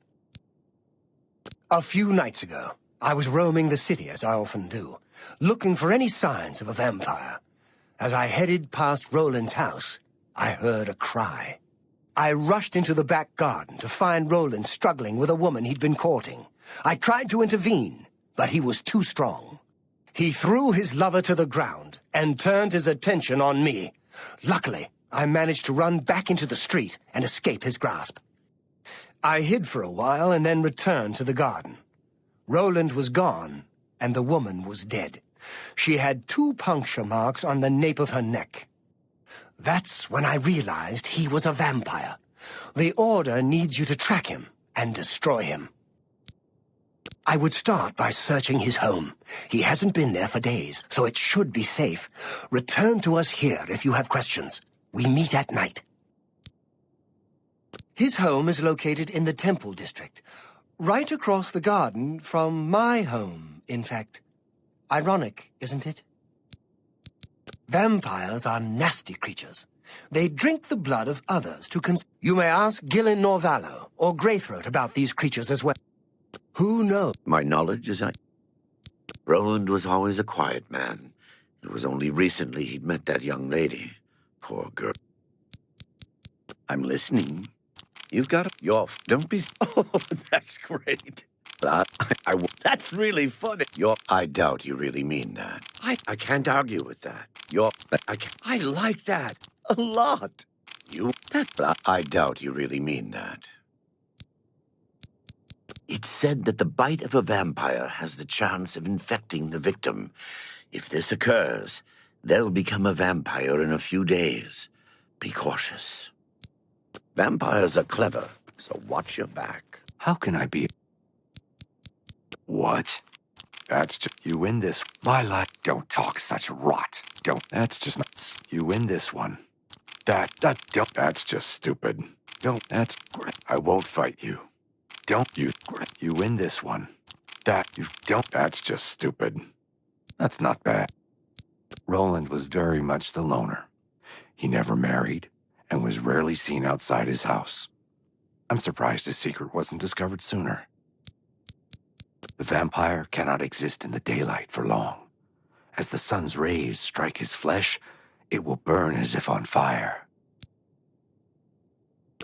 A few nights ago, I was roaming the city, as I often do, looking for any signs of a vampire. As I headed past Roland's house, I heard a cry. I rushed into the back garden to find Roland struggling with a woman he'd been courting. I tried to intervene, but he was too strong. He threw his lover to the ground and turned his attention on me. Luckily, I managed to run back into the street and escape his grasp. I hid for a while and then returned to the garden. Roland was gone, and the woman was dead. She had 2 puncture marks on the nape of her neck. That's when I realized he was a vampire. The Order needs you to track him and destroy him. I would start by searching his home. He hasn't been there for days, so it should be safe. Return to us here if you have questions. We meet at night. His home is located in the Temple District, right across the garden from my home, in fact. Ironic, isn't it? Vampires are nasty creatures. They drink the blood of others to You may ask Gillen Norvallo or Greythroat about these creatures as well. Who knows? My knowledge is Roland was always a quiet man. It was only recently he'd met that young lady. Poor girl. I'm listening. You've got Don't be... Oh, that's great. That's really funny. I doubt you really mean that. I can't argue with that. I like that a lot. I doubt you really mean that. It's said that the bite of a vampire has the chance of infecting the victim. If this occurs, they'll become a vampire in a few days. Be cautious. Vampires are clever, so watch your back. How can I be? What? That's just... You win this. My life. Don't talk such rot. Don't. That's just not... You win this one. That's just stupid. Don't. That's great. I won't fight you. Don't you. You win this one. That's just stupid. That's not bad. Roland was very much the loner. He never married and was rarely seen outside his house. I'm surprised his secret wasn't discovered sooner. The vampire cannot exist in the daylight for long. As the sun's rays strike his flesh, it will burn as if on fire.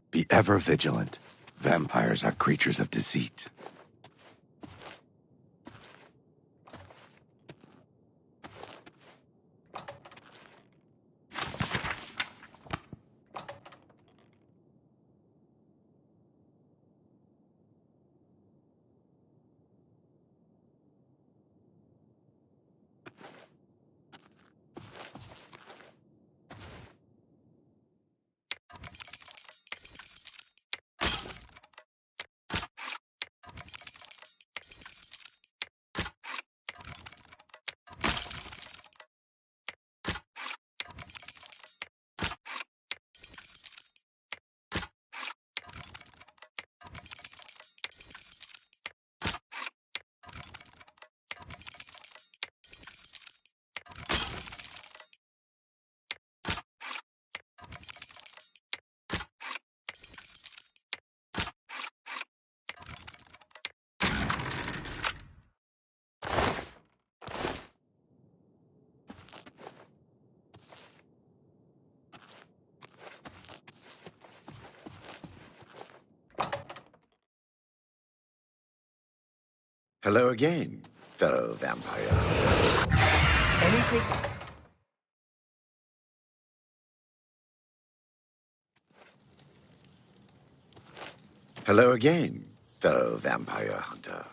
Be ever vigilant. Vampires are creatures of deceit. Hello again, fellow vampire. Anything... Hello again, fellow vampire hunter.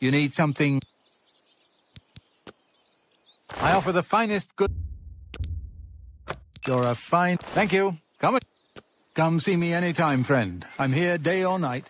You need something? I offer the finest good... You're a fine... Thank you. Come see me anytime, friend. I'm here day or night.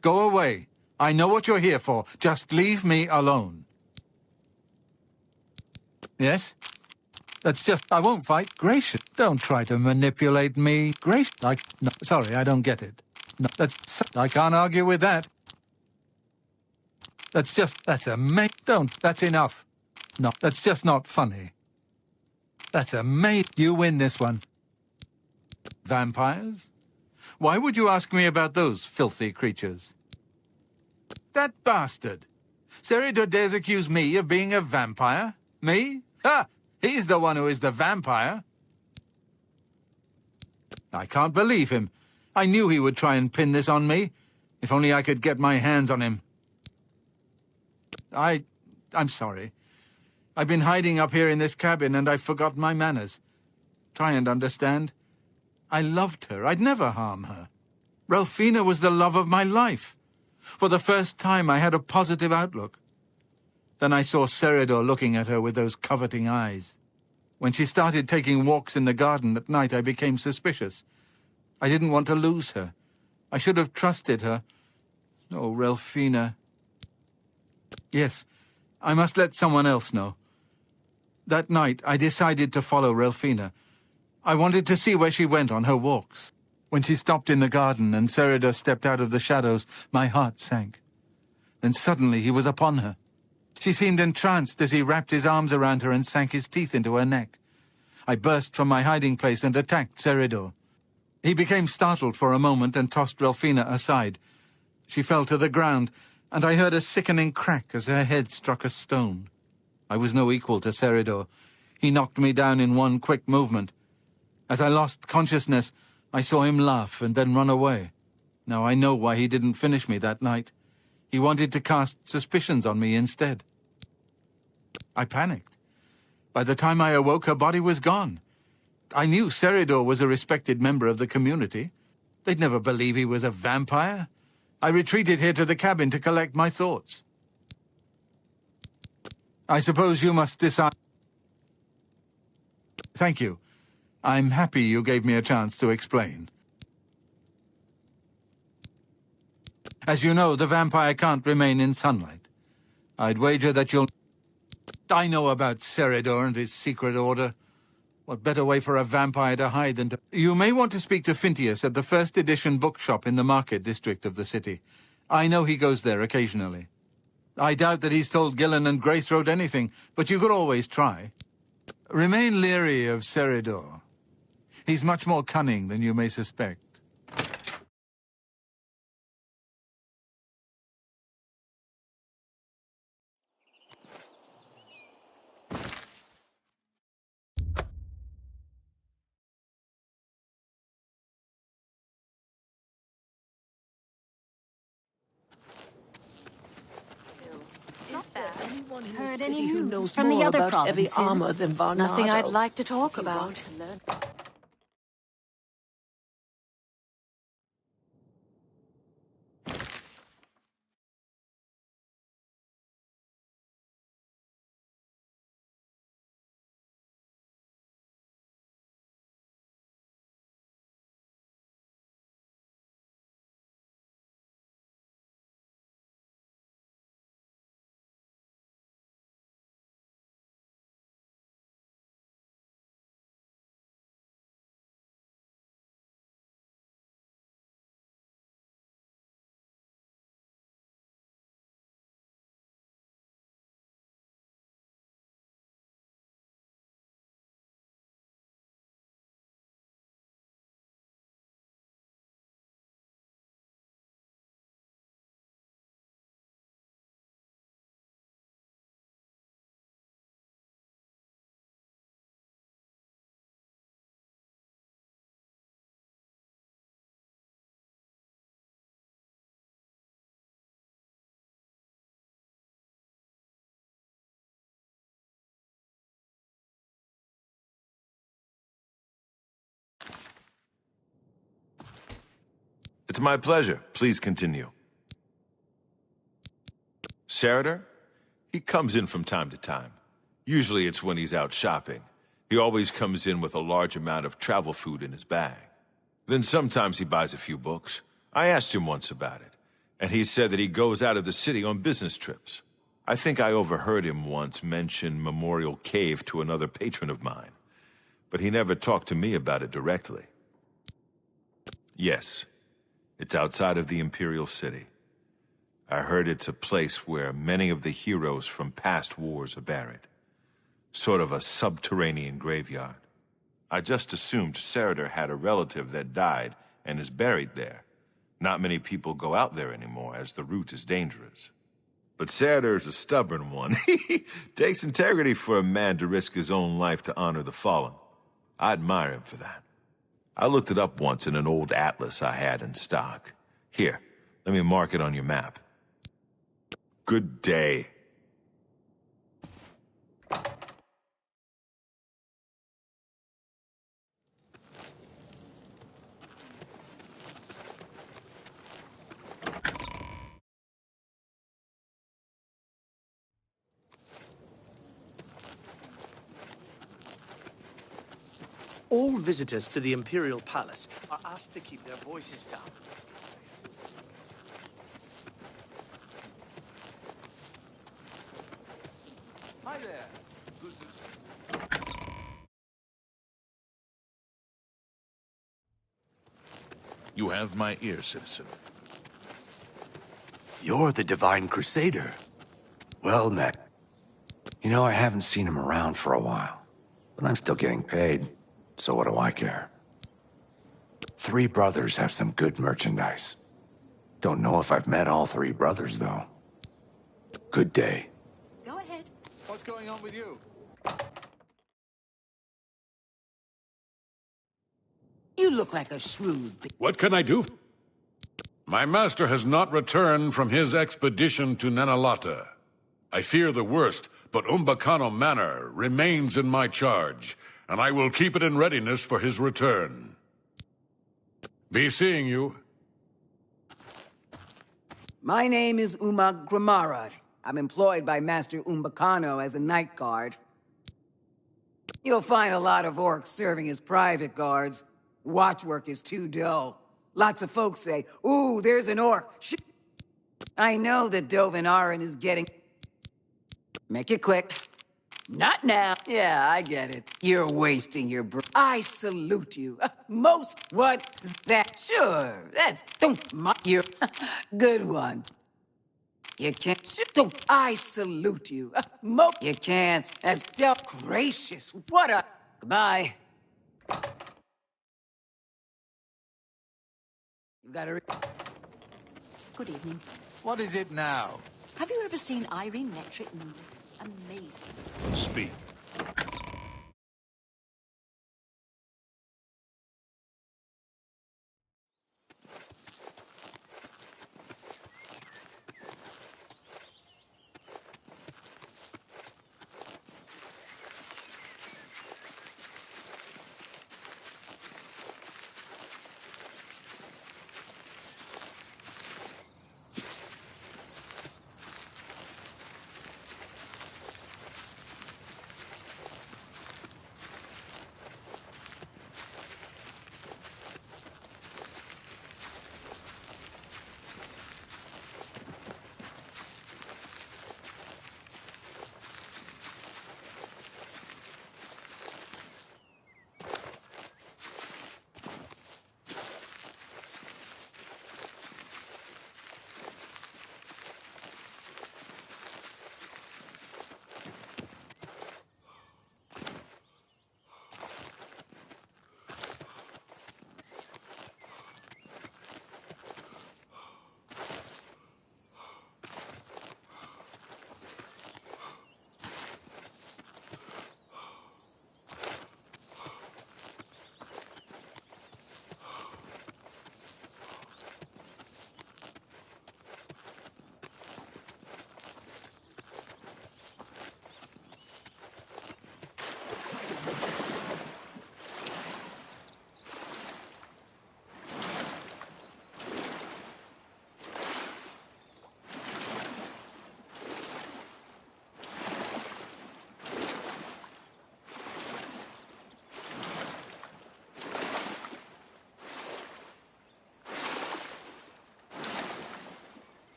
Go away. I know what you're here for. Just leave me alone. Yes? That's just... I won't fight. Gracious. Don't try to manipulate me. Gracious. No, sorry, I don't get it. No, I can't argue with that. That's a mate. Don't. That's enough. No, that's just not funny. That's a mate. You win this one. Vampires? Why would you ask me about those filthy creatures? That bastard! Seridor dares accuse me of being a vampire? Me? Ha! He's the one who is the vampire. I can't believe him. I knew he would try and pin this on me. If only I could get my hands on him. I'm sorry. I've been hiding up here in this cabin and I've forgotten my manners. Try and understand. I loved her. I'd never harm her. Ralphina was the love of my life. For the first time, I had a positive outlook. Then I saw Seridor looking at her with those coveting eyes. When she started taking walks in the garden at night, I became suspicious. I didn't want to lose her. I should have trusted her. Oh, Ralphina. Yes, I must let someone else know. That night, I decided to follow Ralphina. I wanted to see where she went on her walks. When she stopped in the garden and Seridor stepped out of the shadows, my heart sank. Then suddenly he was upon her. She seemed entranced as he wrapped his arms around her and sank his teeth into her neck. I burst from my hiding place and attacked Seridor. He became startled for a moment and tossed Relfina aside. She fell to the ground, and I heard a sickening crack as her head struck a stone. I was no equal to Seridor. He knocked me down in one quick movement. As I lost consciousness, I saw him laugh and then run away. Now I know why he didn't finish me that night. He wanted to cast suspicions on me instead. I panicked. By the time I awoke, her body was gone. I knew Seridor was a respected member of the community. They'd never believe he was a vampire. I retreated here to the cabin to collect my thoughts. I suppose you must decide. Thank you. I'm happy you gave me a chance to explain. As you know, the vampire can't remain in sunlight. I'd wager that you'll... I know about Seridor and his secret order. What better way for a vampire to hide than to... You may want to speak to Phintius at the first edition bookshop in the market district of the city. I know he goes there occasionally. I doubt that he's told Gillen and Greythroat anything, but you could always try. Remain leery of Seridor. He's much more cunning than you may suspect. Heard any news from the other provinces? Heavy armor than Varnado. Nothing I'd like to talk about. It's my pleasure. Please continue. Seridor? He comes in from time to time. Usually it's when he's out shopping. He always comes in with a large amount of travel food in his bag. Then sometimes he buys a few books. I asked him once about it, and he said that he goes out of the city on business trips. I think I overheard him once mention Memorial Cave to another patron of mine, but he never talked to me about it directly. Yes. It's outside of the Imperial City. I heard it's a place where many of the heroes from past wars are buried. Sort of a subterranean graveyard. I just assumed Seridor had a relative that died and is buried there. Not many people go out there anymore, as the route is dangerous. But Seridor's a stubborn one. Takes integrity for a man to risk his own life to honor the fallen. I admire him for that. I looked it up once in an old atlas I had in stock. Here, let me mark it on your map. Good day. All visitors to the Imperial Palace are asked to keep their voices down. Hi there. Good to see you. You have my ear, citizen. You're the Divine Crusader. Well met. You know, I haven't seen him around for a while, but I'm still getting paid, so what do I care? Three brothers have some good merchandise. Don't know if I've met all three brothers, though. Good day. Go ahead. What's going on with you? You look like a shrewd... What can I do? My master has not returned from his expedition to Nanalata. I fear the worst, but Umbacano Manor remains in my charge, and I will keep it in readiness for his return. Be seeing you. My name is Umag Gramarad. I'm employed by Master Umbacano as a night guard. You'll find a lot of orcs serving as private guards. Watchwork is too dull. Lots of folks say, "Ooh, there's an orc." I know that Dovinarin is getting... Make it quick. Not now. Yeah, I get it. You're wasting your I salute you. Most what is that? Sure, that's... Don't... You're... Good one. You can't... Don't... I salute you. You can't... That's... Gracious, what a... Goodbye. You gotta... Good evening. What is it now? Have you ever seen Irene Metric move? Amazing. Speak.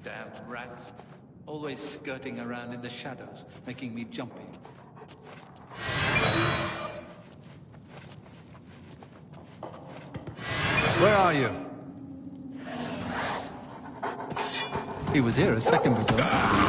Damn rats. Always skirting around in the shadows, making me jumpy. Where are you? He was here a second ago.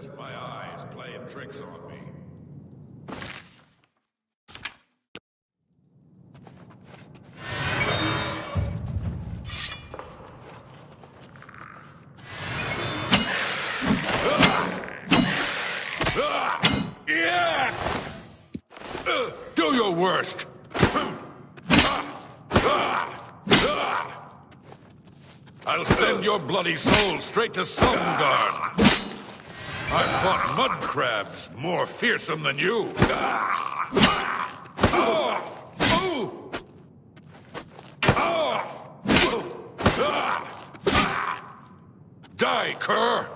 just my eyes playing tricks on me. Do your worst! I'll send your bloody soul straight to Sovngarde. I've fought mud crabs more fearsome than you. Die, cur!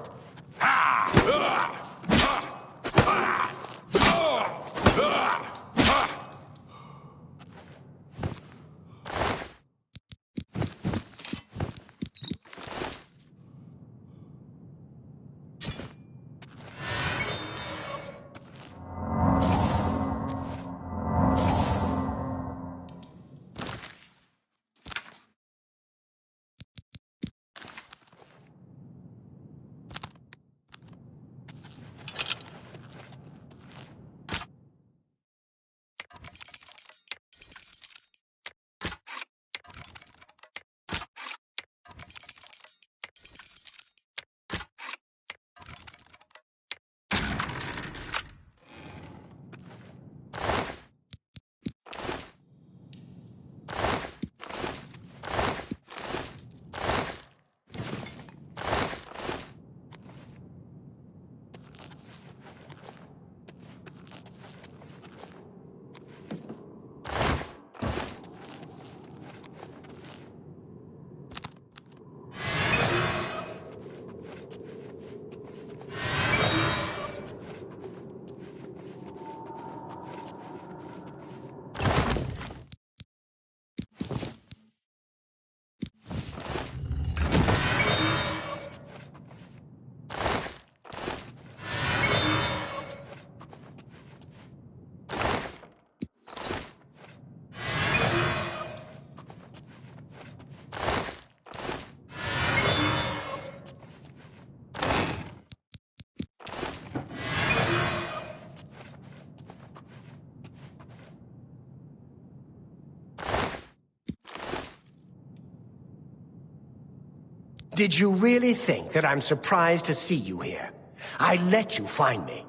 Did you really think that I'm surprised to see you here? I let you find me.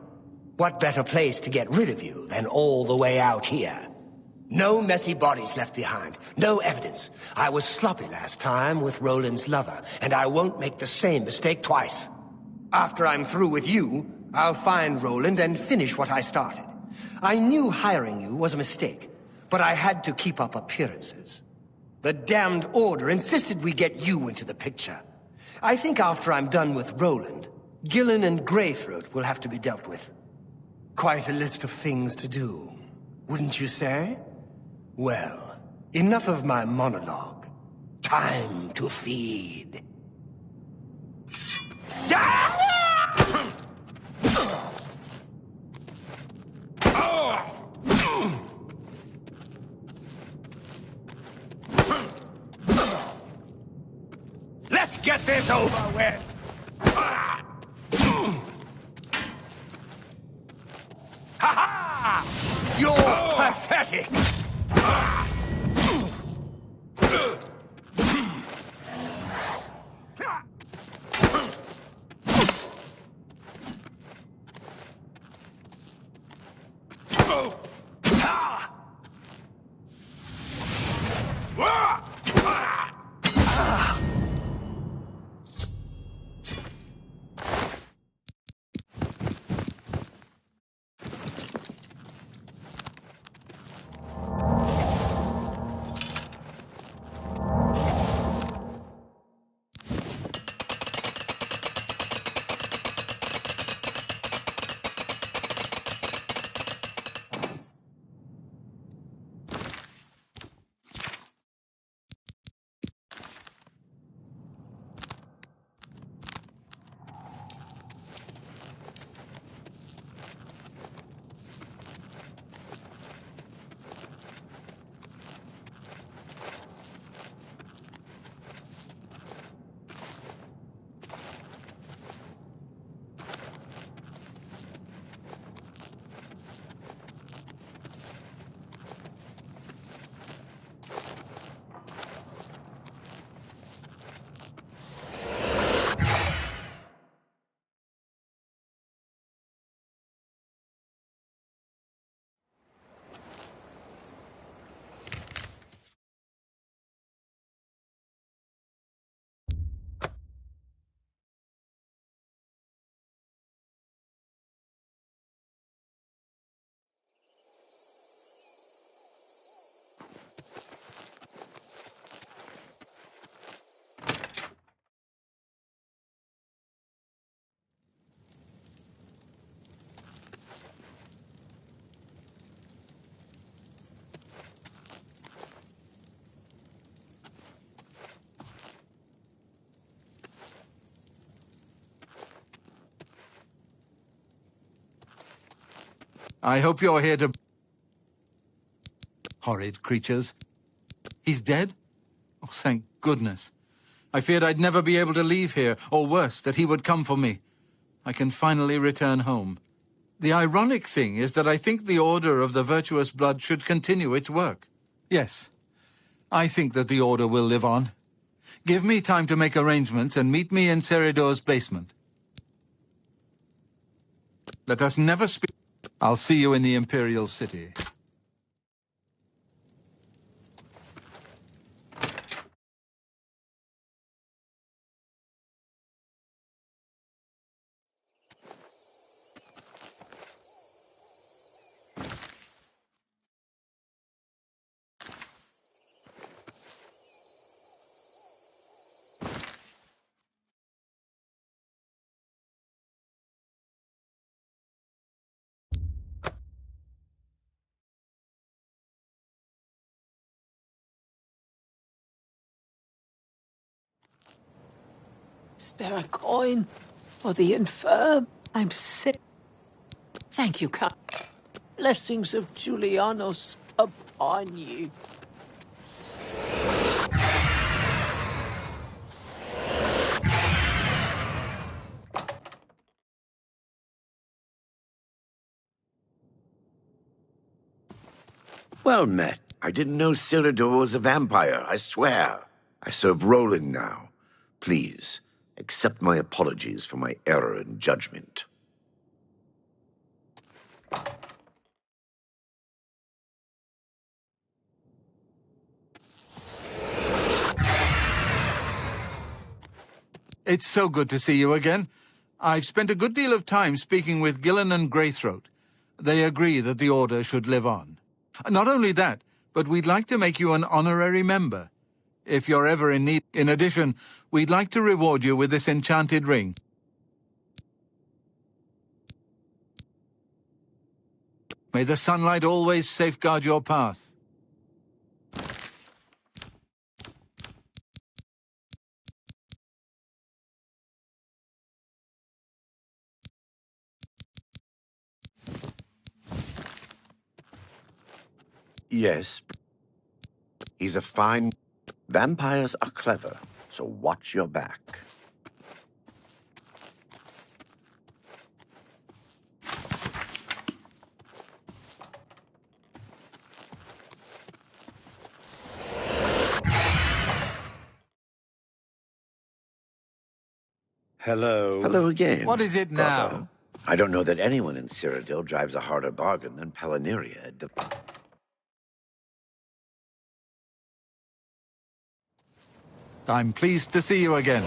What better place to get rid of you than all the way out here? No messy bodies left behind. No evidence. I was sloppy last time with Roland's lover, and I won't make the same mistake twice. After I'm through with you, I'll find Roland and finish what I started. I knew hiring you was a mistake, but I had to keep up appearances. The damned Order insisted we get you into the picture. I think after I'm done with Roland, Gillen and Greythroat will have to be dealt with. Quite a list of things to do, wouldn't you say? Well, enough of my monologue. Time to feed. Let's get this over with! Ha-ha! You're pathetic! I hope you're here to... Horrid creatures. He's dead? Oh, thank goodness. I feared I'd never be able to leave here, or worse, that he would come for me. I can finally return home. The ironic thing is that I think the Order of the Virtuous Blood should continue its work. Yes, I think that the Order will live on. Give me time to make arrangements and meet me in Seridor's basement. Let us never speak. I'll see you in the Imperial City. Spare a coin for the infirm. I'm sick. Thank you, Count. Blessings of Julianos upon you. Well met. I didn't know Cyrodiil was a vampire, I swear. I serve Roland now. Please, accept my apologies for my error in judgment. It's so good to see you again. I've spent a good deal of time speaking with Gillen and Greythroat. They agree that the Order should live on. Not only that, but we'd like to make you an honorary member. If you're ever in need. In addition, we'd like to reward you with this enchanted ring. May the sunlight always safeguard your path. Yes. He's a fine... Vampires are clever, so watch your back. Hello. Hello again. What is it now? brother. I don't know that anyone in Cyrodiil drives a harder bargain than Palaneria. I'm pleased to see you again.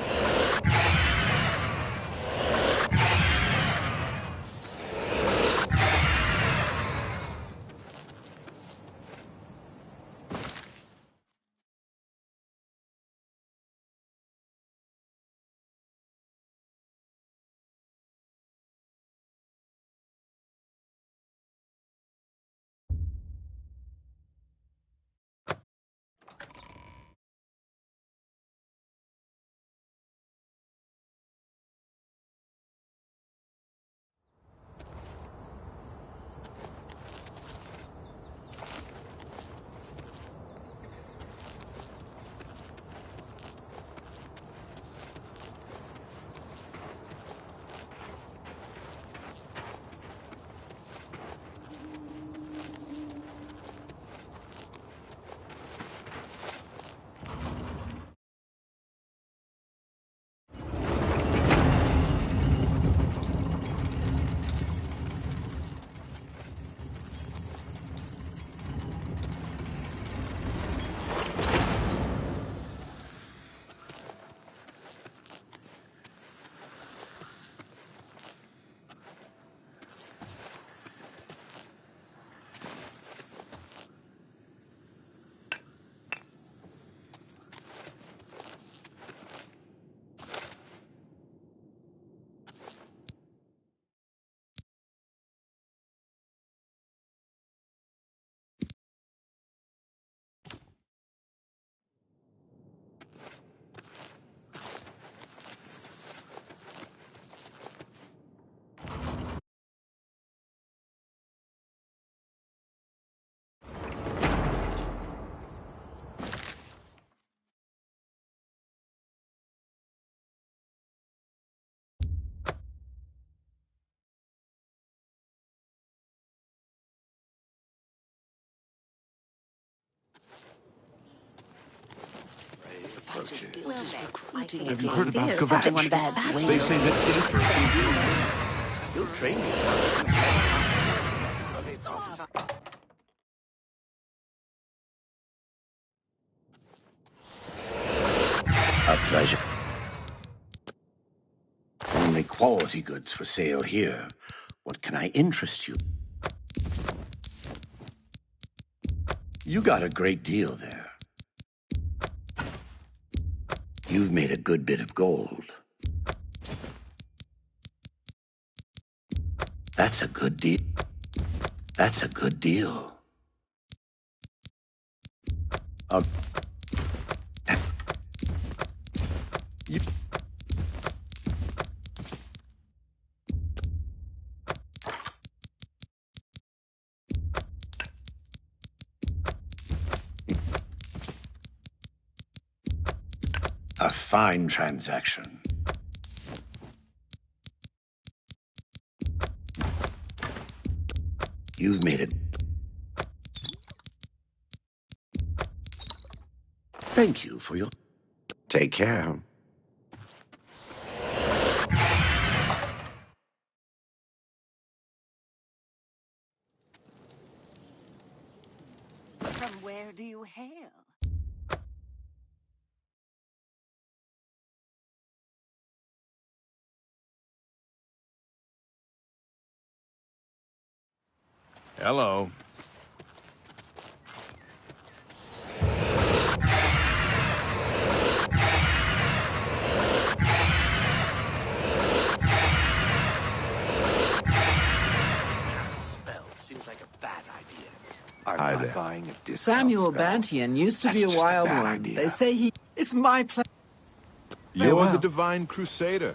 riches. Have you heard about Gavatch? They say that for a few years. You'll train me. A pleasure. Only quality goods for sale here. What can I interest you? You got a great deal there. You've made a good bit of gold. That's a good deal. That's a good deal. You... A fine transaction. You've made it. Thank you for your... Take care. From where do you hail? Hello. Spell seems like a bad idea. I'm Hi not there. buying a discount Samuel spell. Bantian used to That's be a just wild bad one. idea. They say he... It's my pleasure. You're well. the Divine Crusader.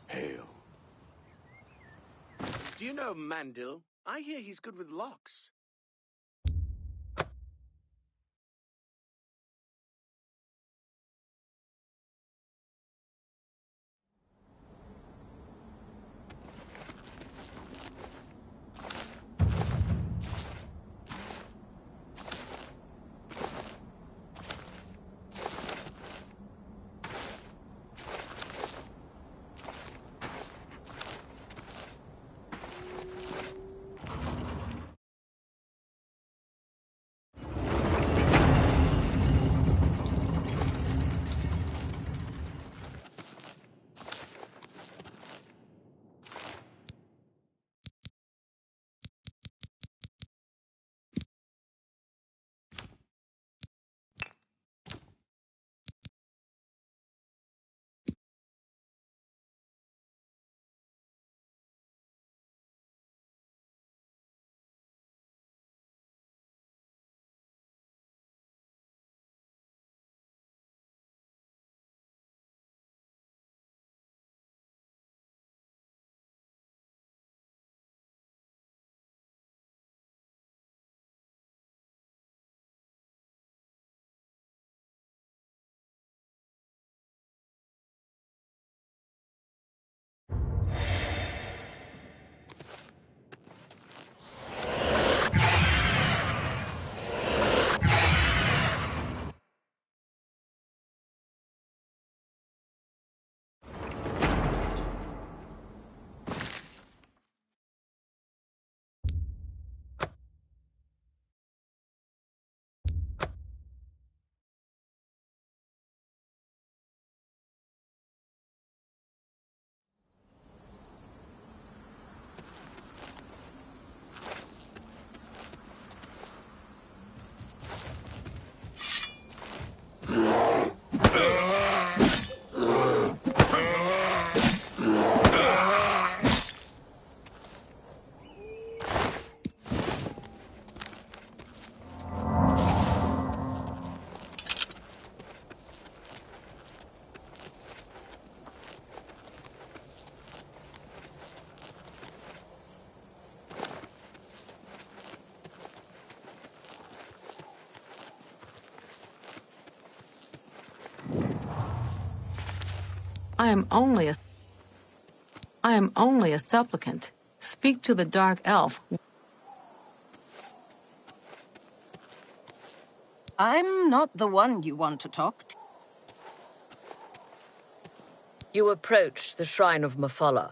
Hail. Do you know Mandil? I hear he's good with locks. I am only a... I am only a supplicant. Speak to the Dark Elf. I'm not the one you want to talk to. You approach the shrine of Mafala.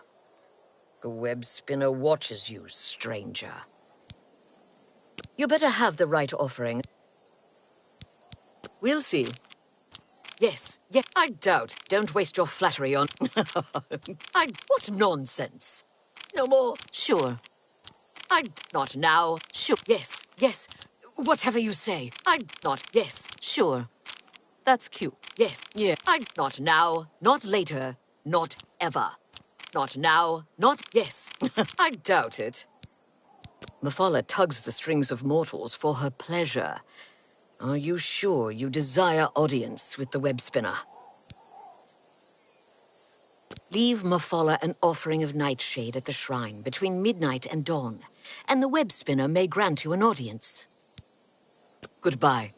The web spinner watches you, stranger. You better have the right offering. We'll see. Yes, I doubt. Don't waste your flattery on... What nonsense. No more. Sure. Not now. Sure. Yes. Whatever you say. Not. Yes, sure. That's cute. Yes, yeah. Not now. Not later. Not ever. Not now. Not... Yes. I doubt it. Mafala tugs the strings of mortals for her pleasure. Are you sure you desire audience with the web spinner? Leave Mafala an offering of nightshade at the shrine between midnight and dawn, and the web spinner may grant you an audience. Goodbye.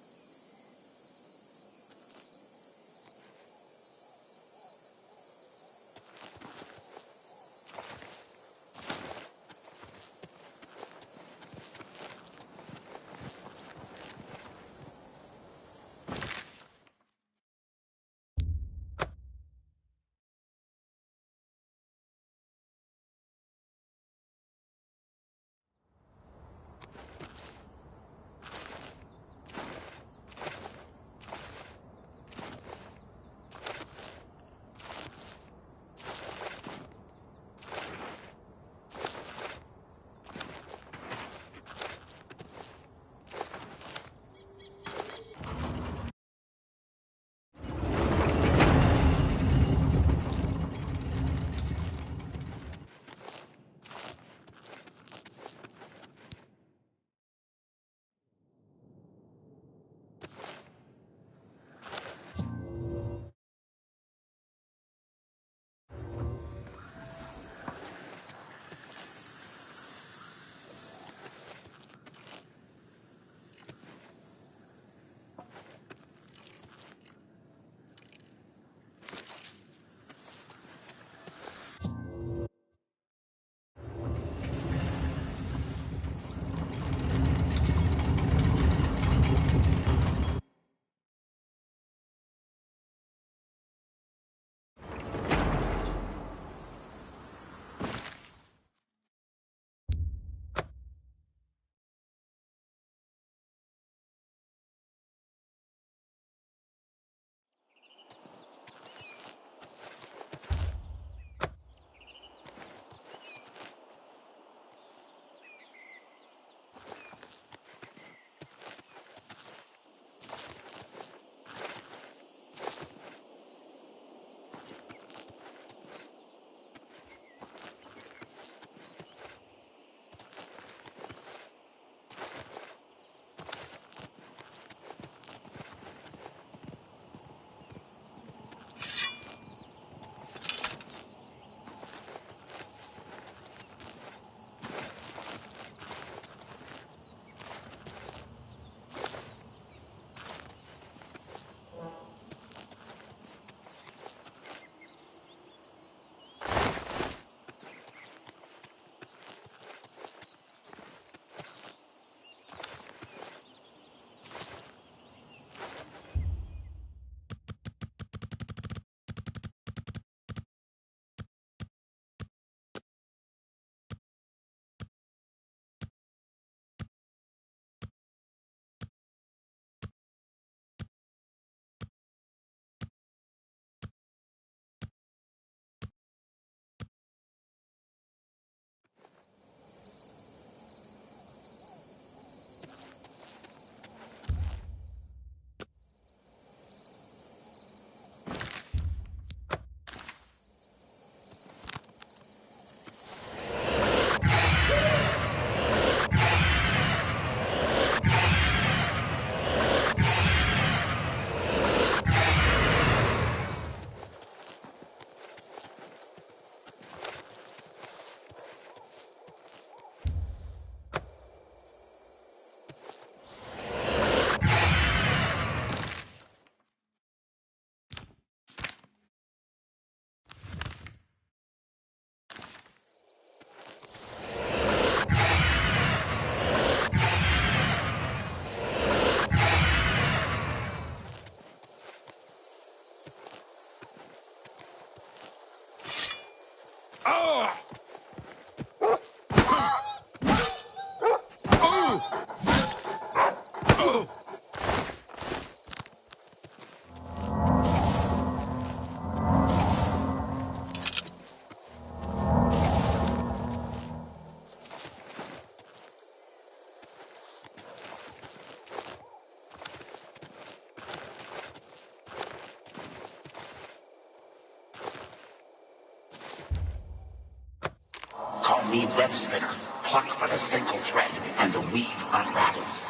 Call me web spinner. Pluck but a single thread, and the weave unravels.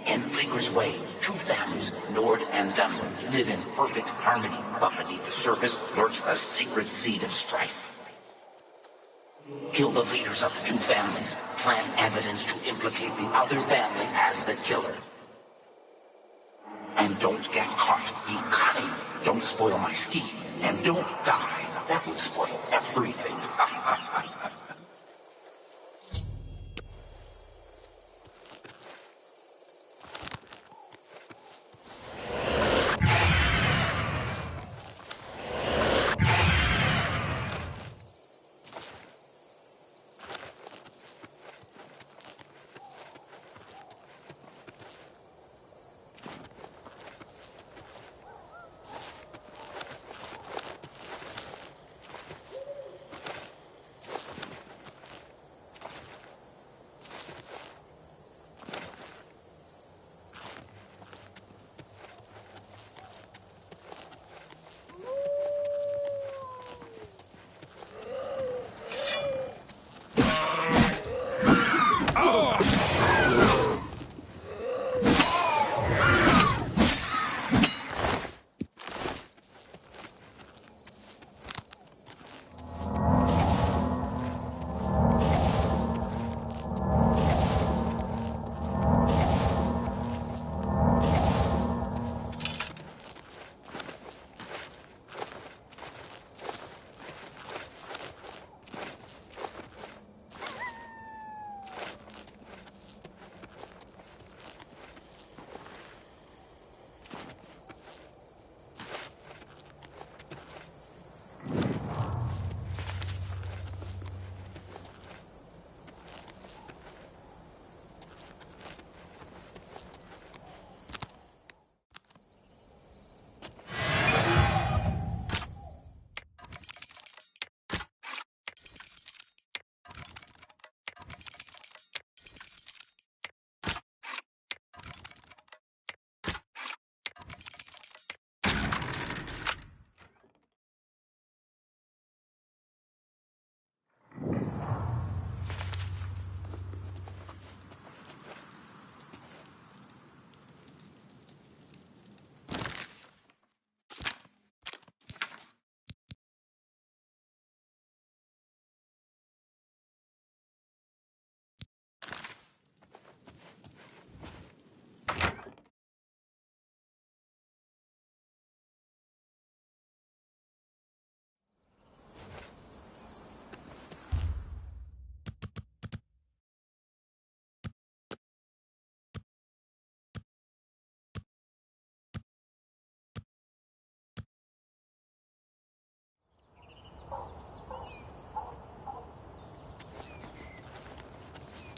In Blinker's Way, two families, Nord and Dunmer, live in perfect harmony, but beneath the surface lurks the secret seed of strife. Kill the leaders of the two families, plant evidence to implicate the other family as the killer. And don't get caught. Be cunning. Don't spoil my schemes. And don't die. That would spoil everything.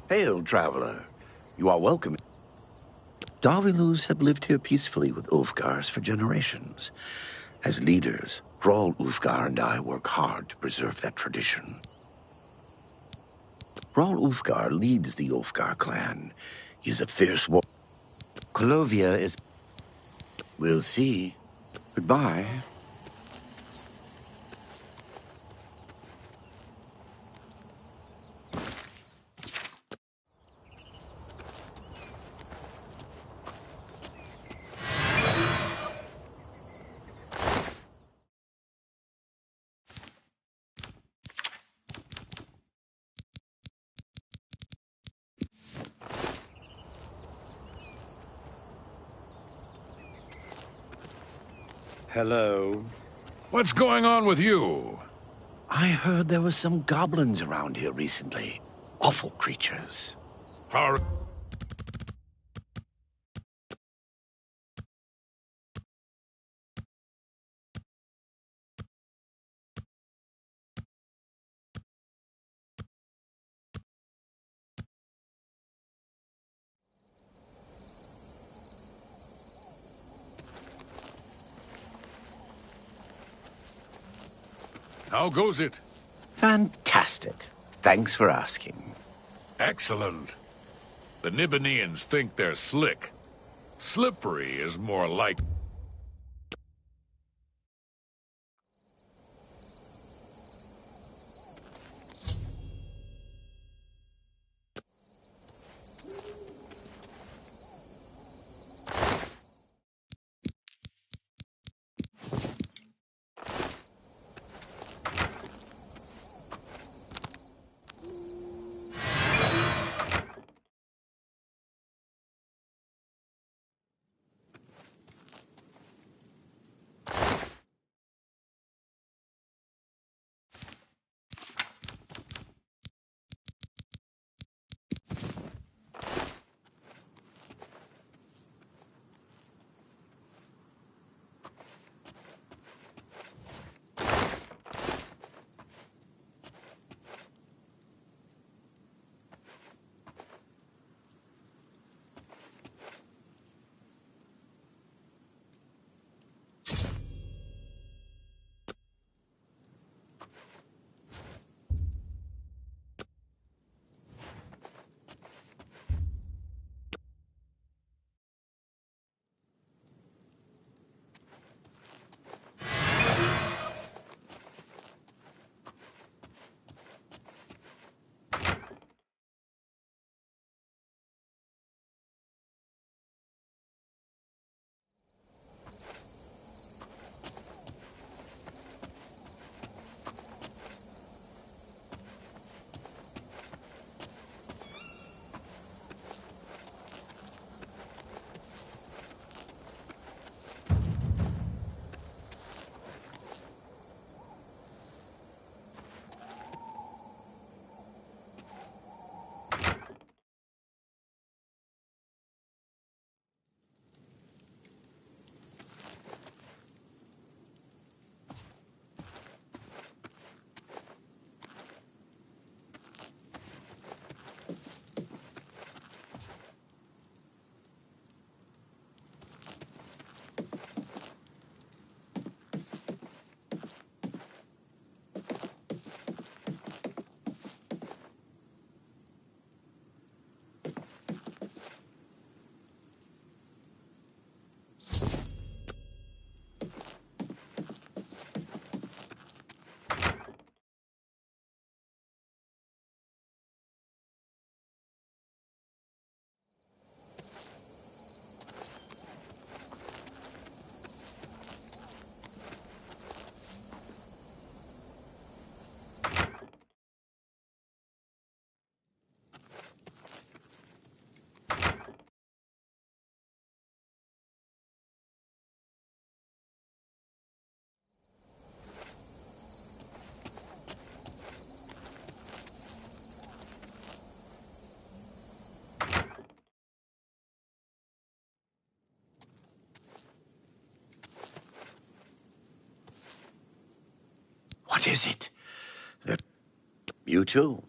Hail, traveler. You are welcome. Darvilus have lived here peacefully with Ulfgars for generations. As leaders, Thrall Ulfgar and I work hard to preserve that tradition. Thrall Ulfgar leads the Ulfgar clan. He is a fierce war. Colovia is... We'll see. Goodbye. Hello. What's going on with you? I heard there were some goblins around here recently. Awful creatures. How... How goes it? Fantastic. Thanks for asking. Excellent. The Nibbaneans think they're slick. Slippery is more like... What is it? You too.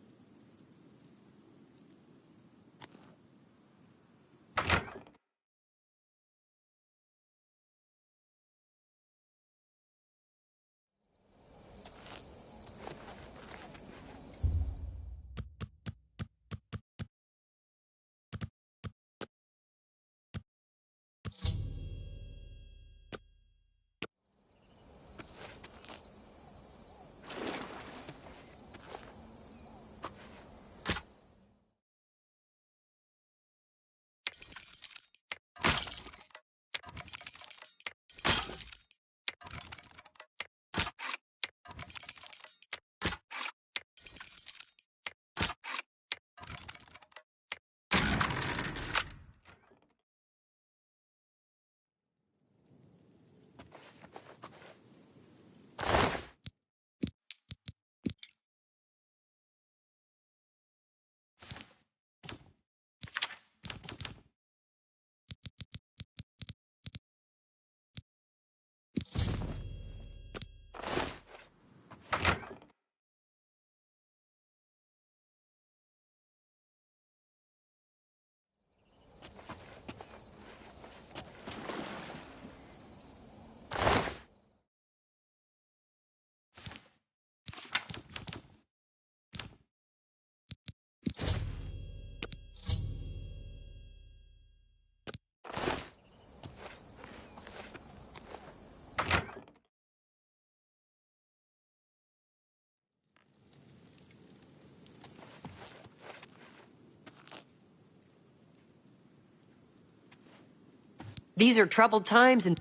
These are troubled times and...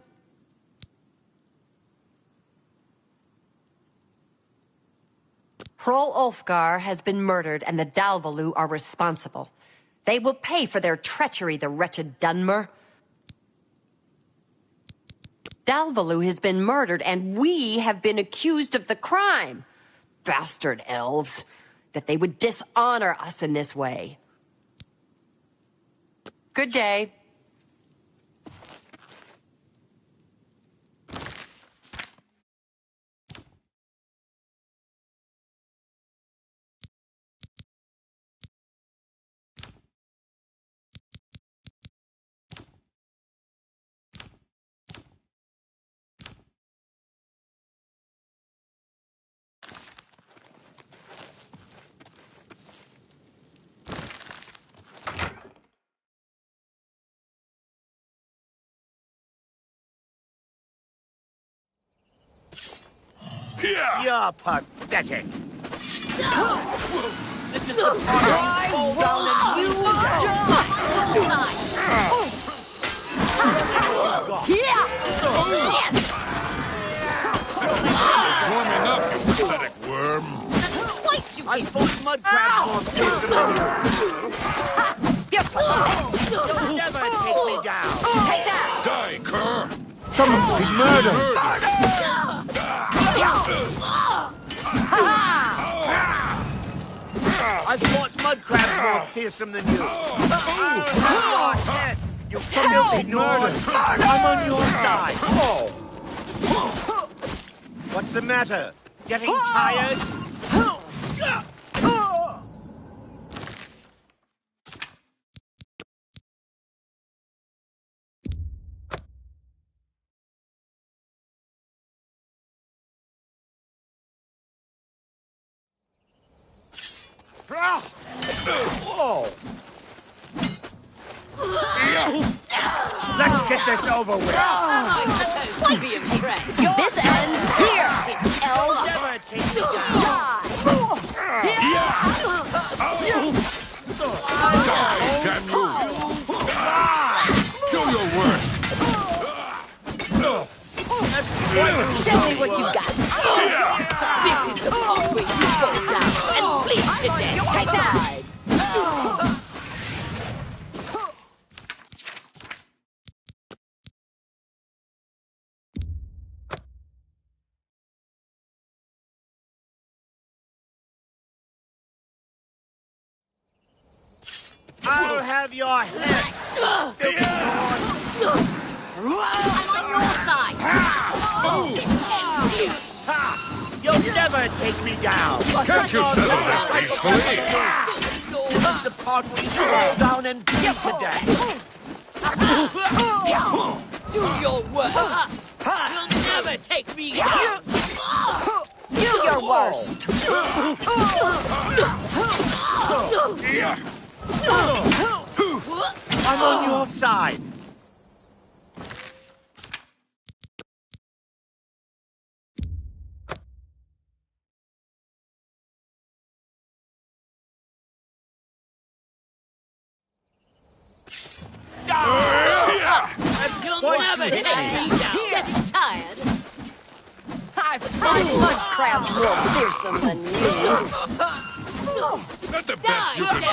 Hrol Ulfgar has been murdered and the Dalvalu are responsible. They will pay for their treachery, the wretched Dunmer. Dalvalu has been murdered and we have been accused of the crime. Bastard elves. That they would dishonor us in this way. Good day. You're pathetic. This is the part I fall down and you die. Warming up, you pathetic worm. That's twice you I fought mud crabs more fiercely than you. You'll never take me down. Take that! Die, cur! Someone's been murdered! I've fought mud crabs more fearsome than you. Your head, you filthy Nord. I'm on your side. What's the matter? Getting tired? Whoa! Let's get this over with. This ends here, elf. Never take me down. Damn you! Do your worst! Show me what you got. This is the part where you go down and bleed to death. Take that! I'll have your head. I'm on your side. This ends you. You'll never take me down. Can't you settle this peacefully? This is the part where you fall down and bleed to death. Do your worst. You'll never take me down. Do your worst. I'm on your side. You'll never take me down. Getting tired? I've fought mud crabs more fearsome than you. Not the best you can do.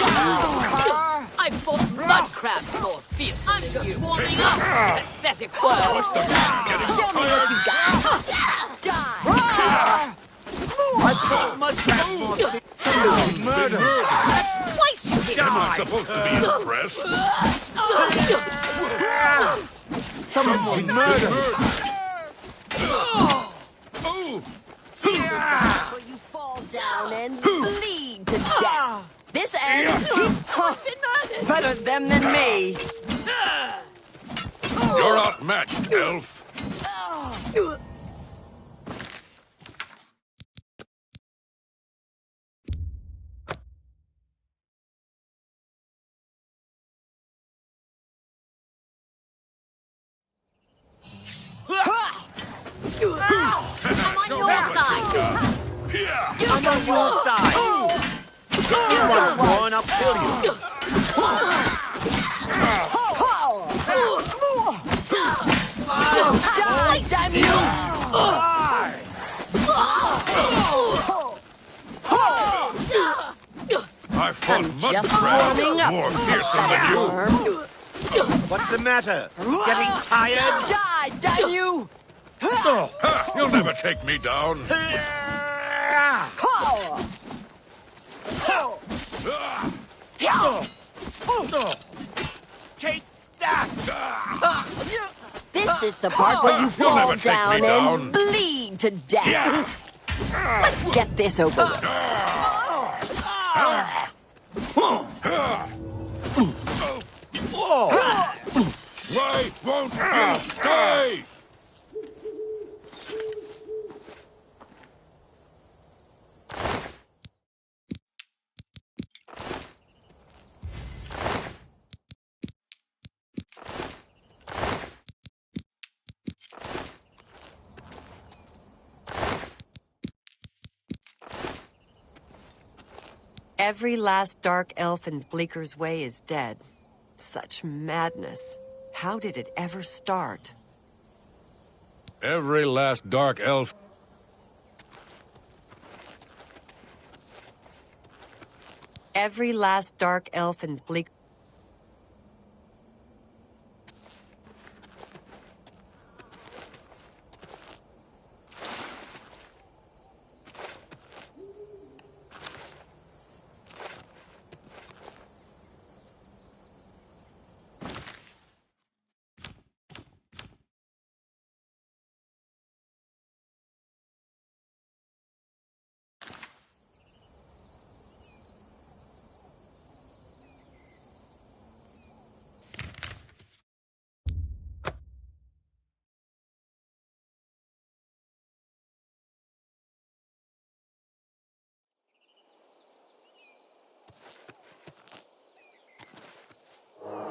I've fought mud crabs more fearsome than you. Warming up. Pathetic world. What's the matter? Getting Show me what you got. Die. I've fought mud crabs more fearsome than murder. That's twice you hit. Am I supposed to be impressed? Someone's been murdered! Where you fall down and bleed to death. This ends. Someone's been murdered. Better them than me. You're outmatched, elf. I'm on your side. I'm on your side. Once more and I'll kill you. fought I'm mud just crabs warming up. more fearsome than you. What's the matter? Getting tired? Die, damn you! Ha, you'll never take me down. Take that! This is the part where you You'll fall never take me down down. and bleed to death. Let's get this over with. Why won't you stay? Every last dark elf in Bleeker's Way is dead. Such madness. How did it ever start? Every last dark elf. Every last dark elf in Bleeker...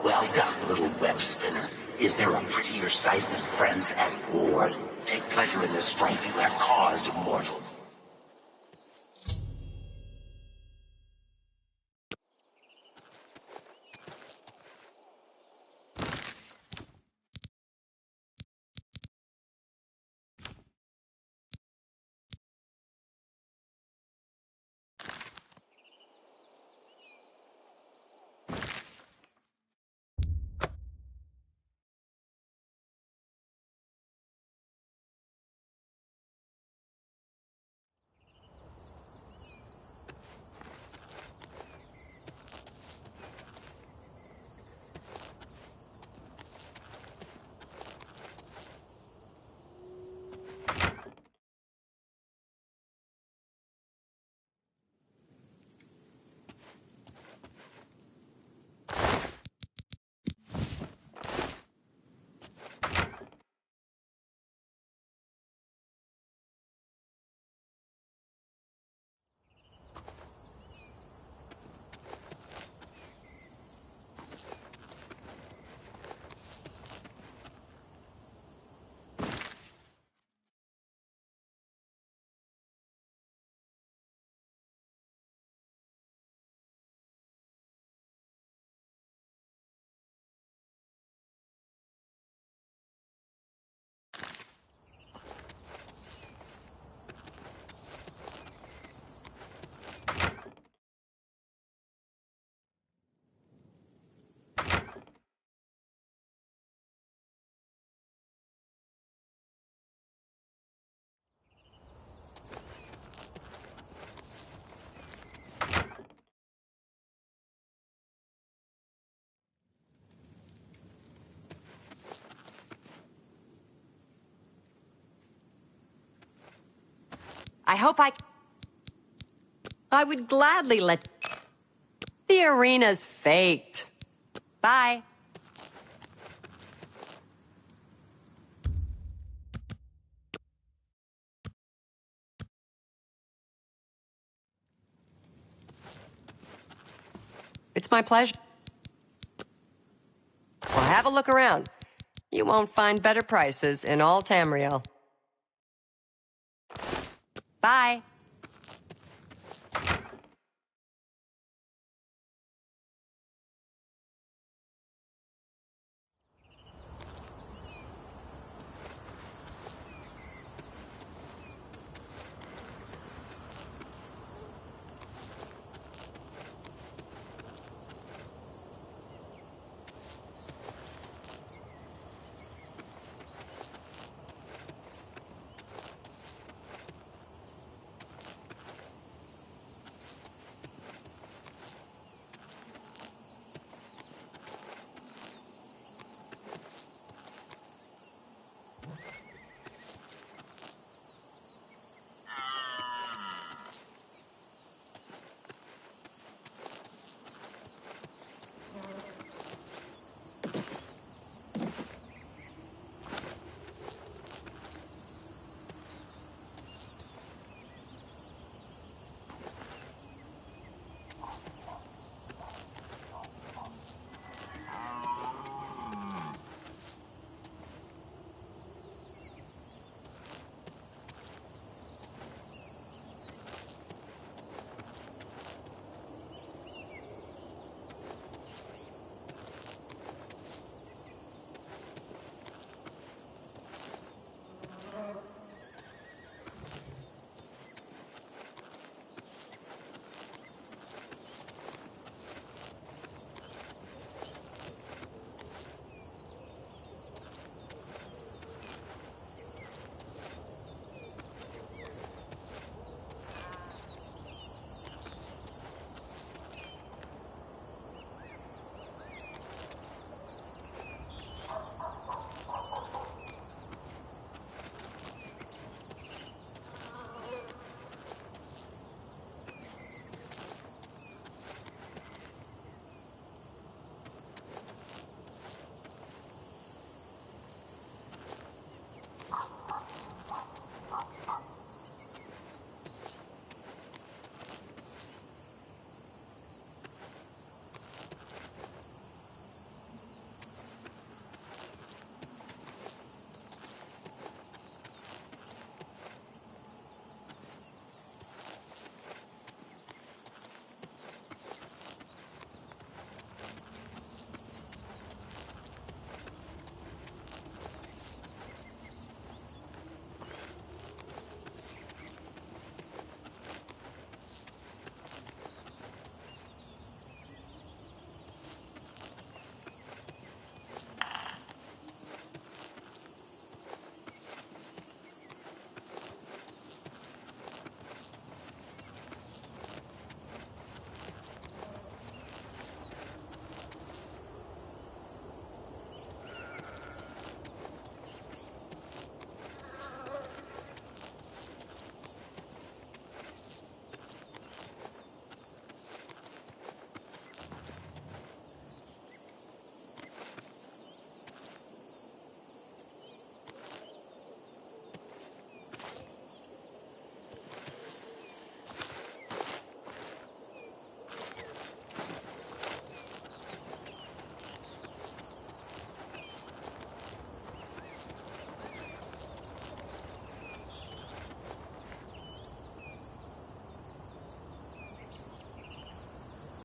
Well done, little web spinner. Is there a prettier sight than friends at war? Take pleasure in the strife you have caused, mortal. I hope I would gladly let... The arena's faked. Bye. It's my pleasure. Well, have a look around. You won't find better prices in all Tamriel. Bye.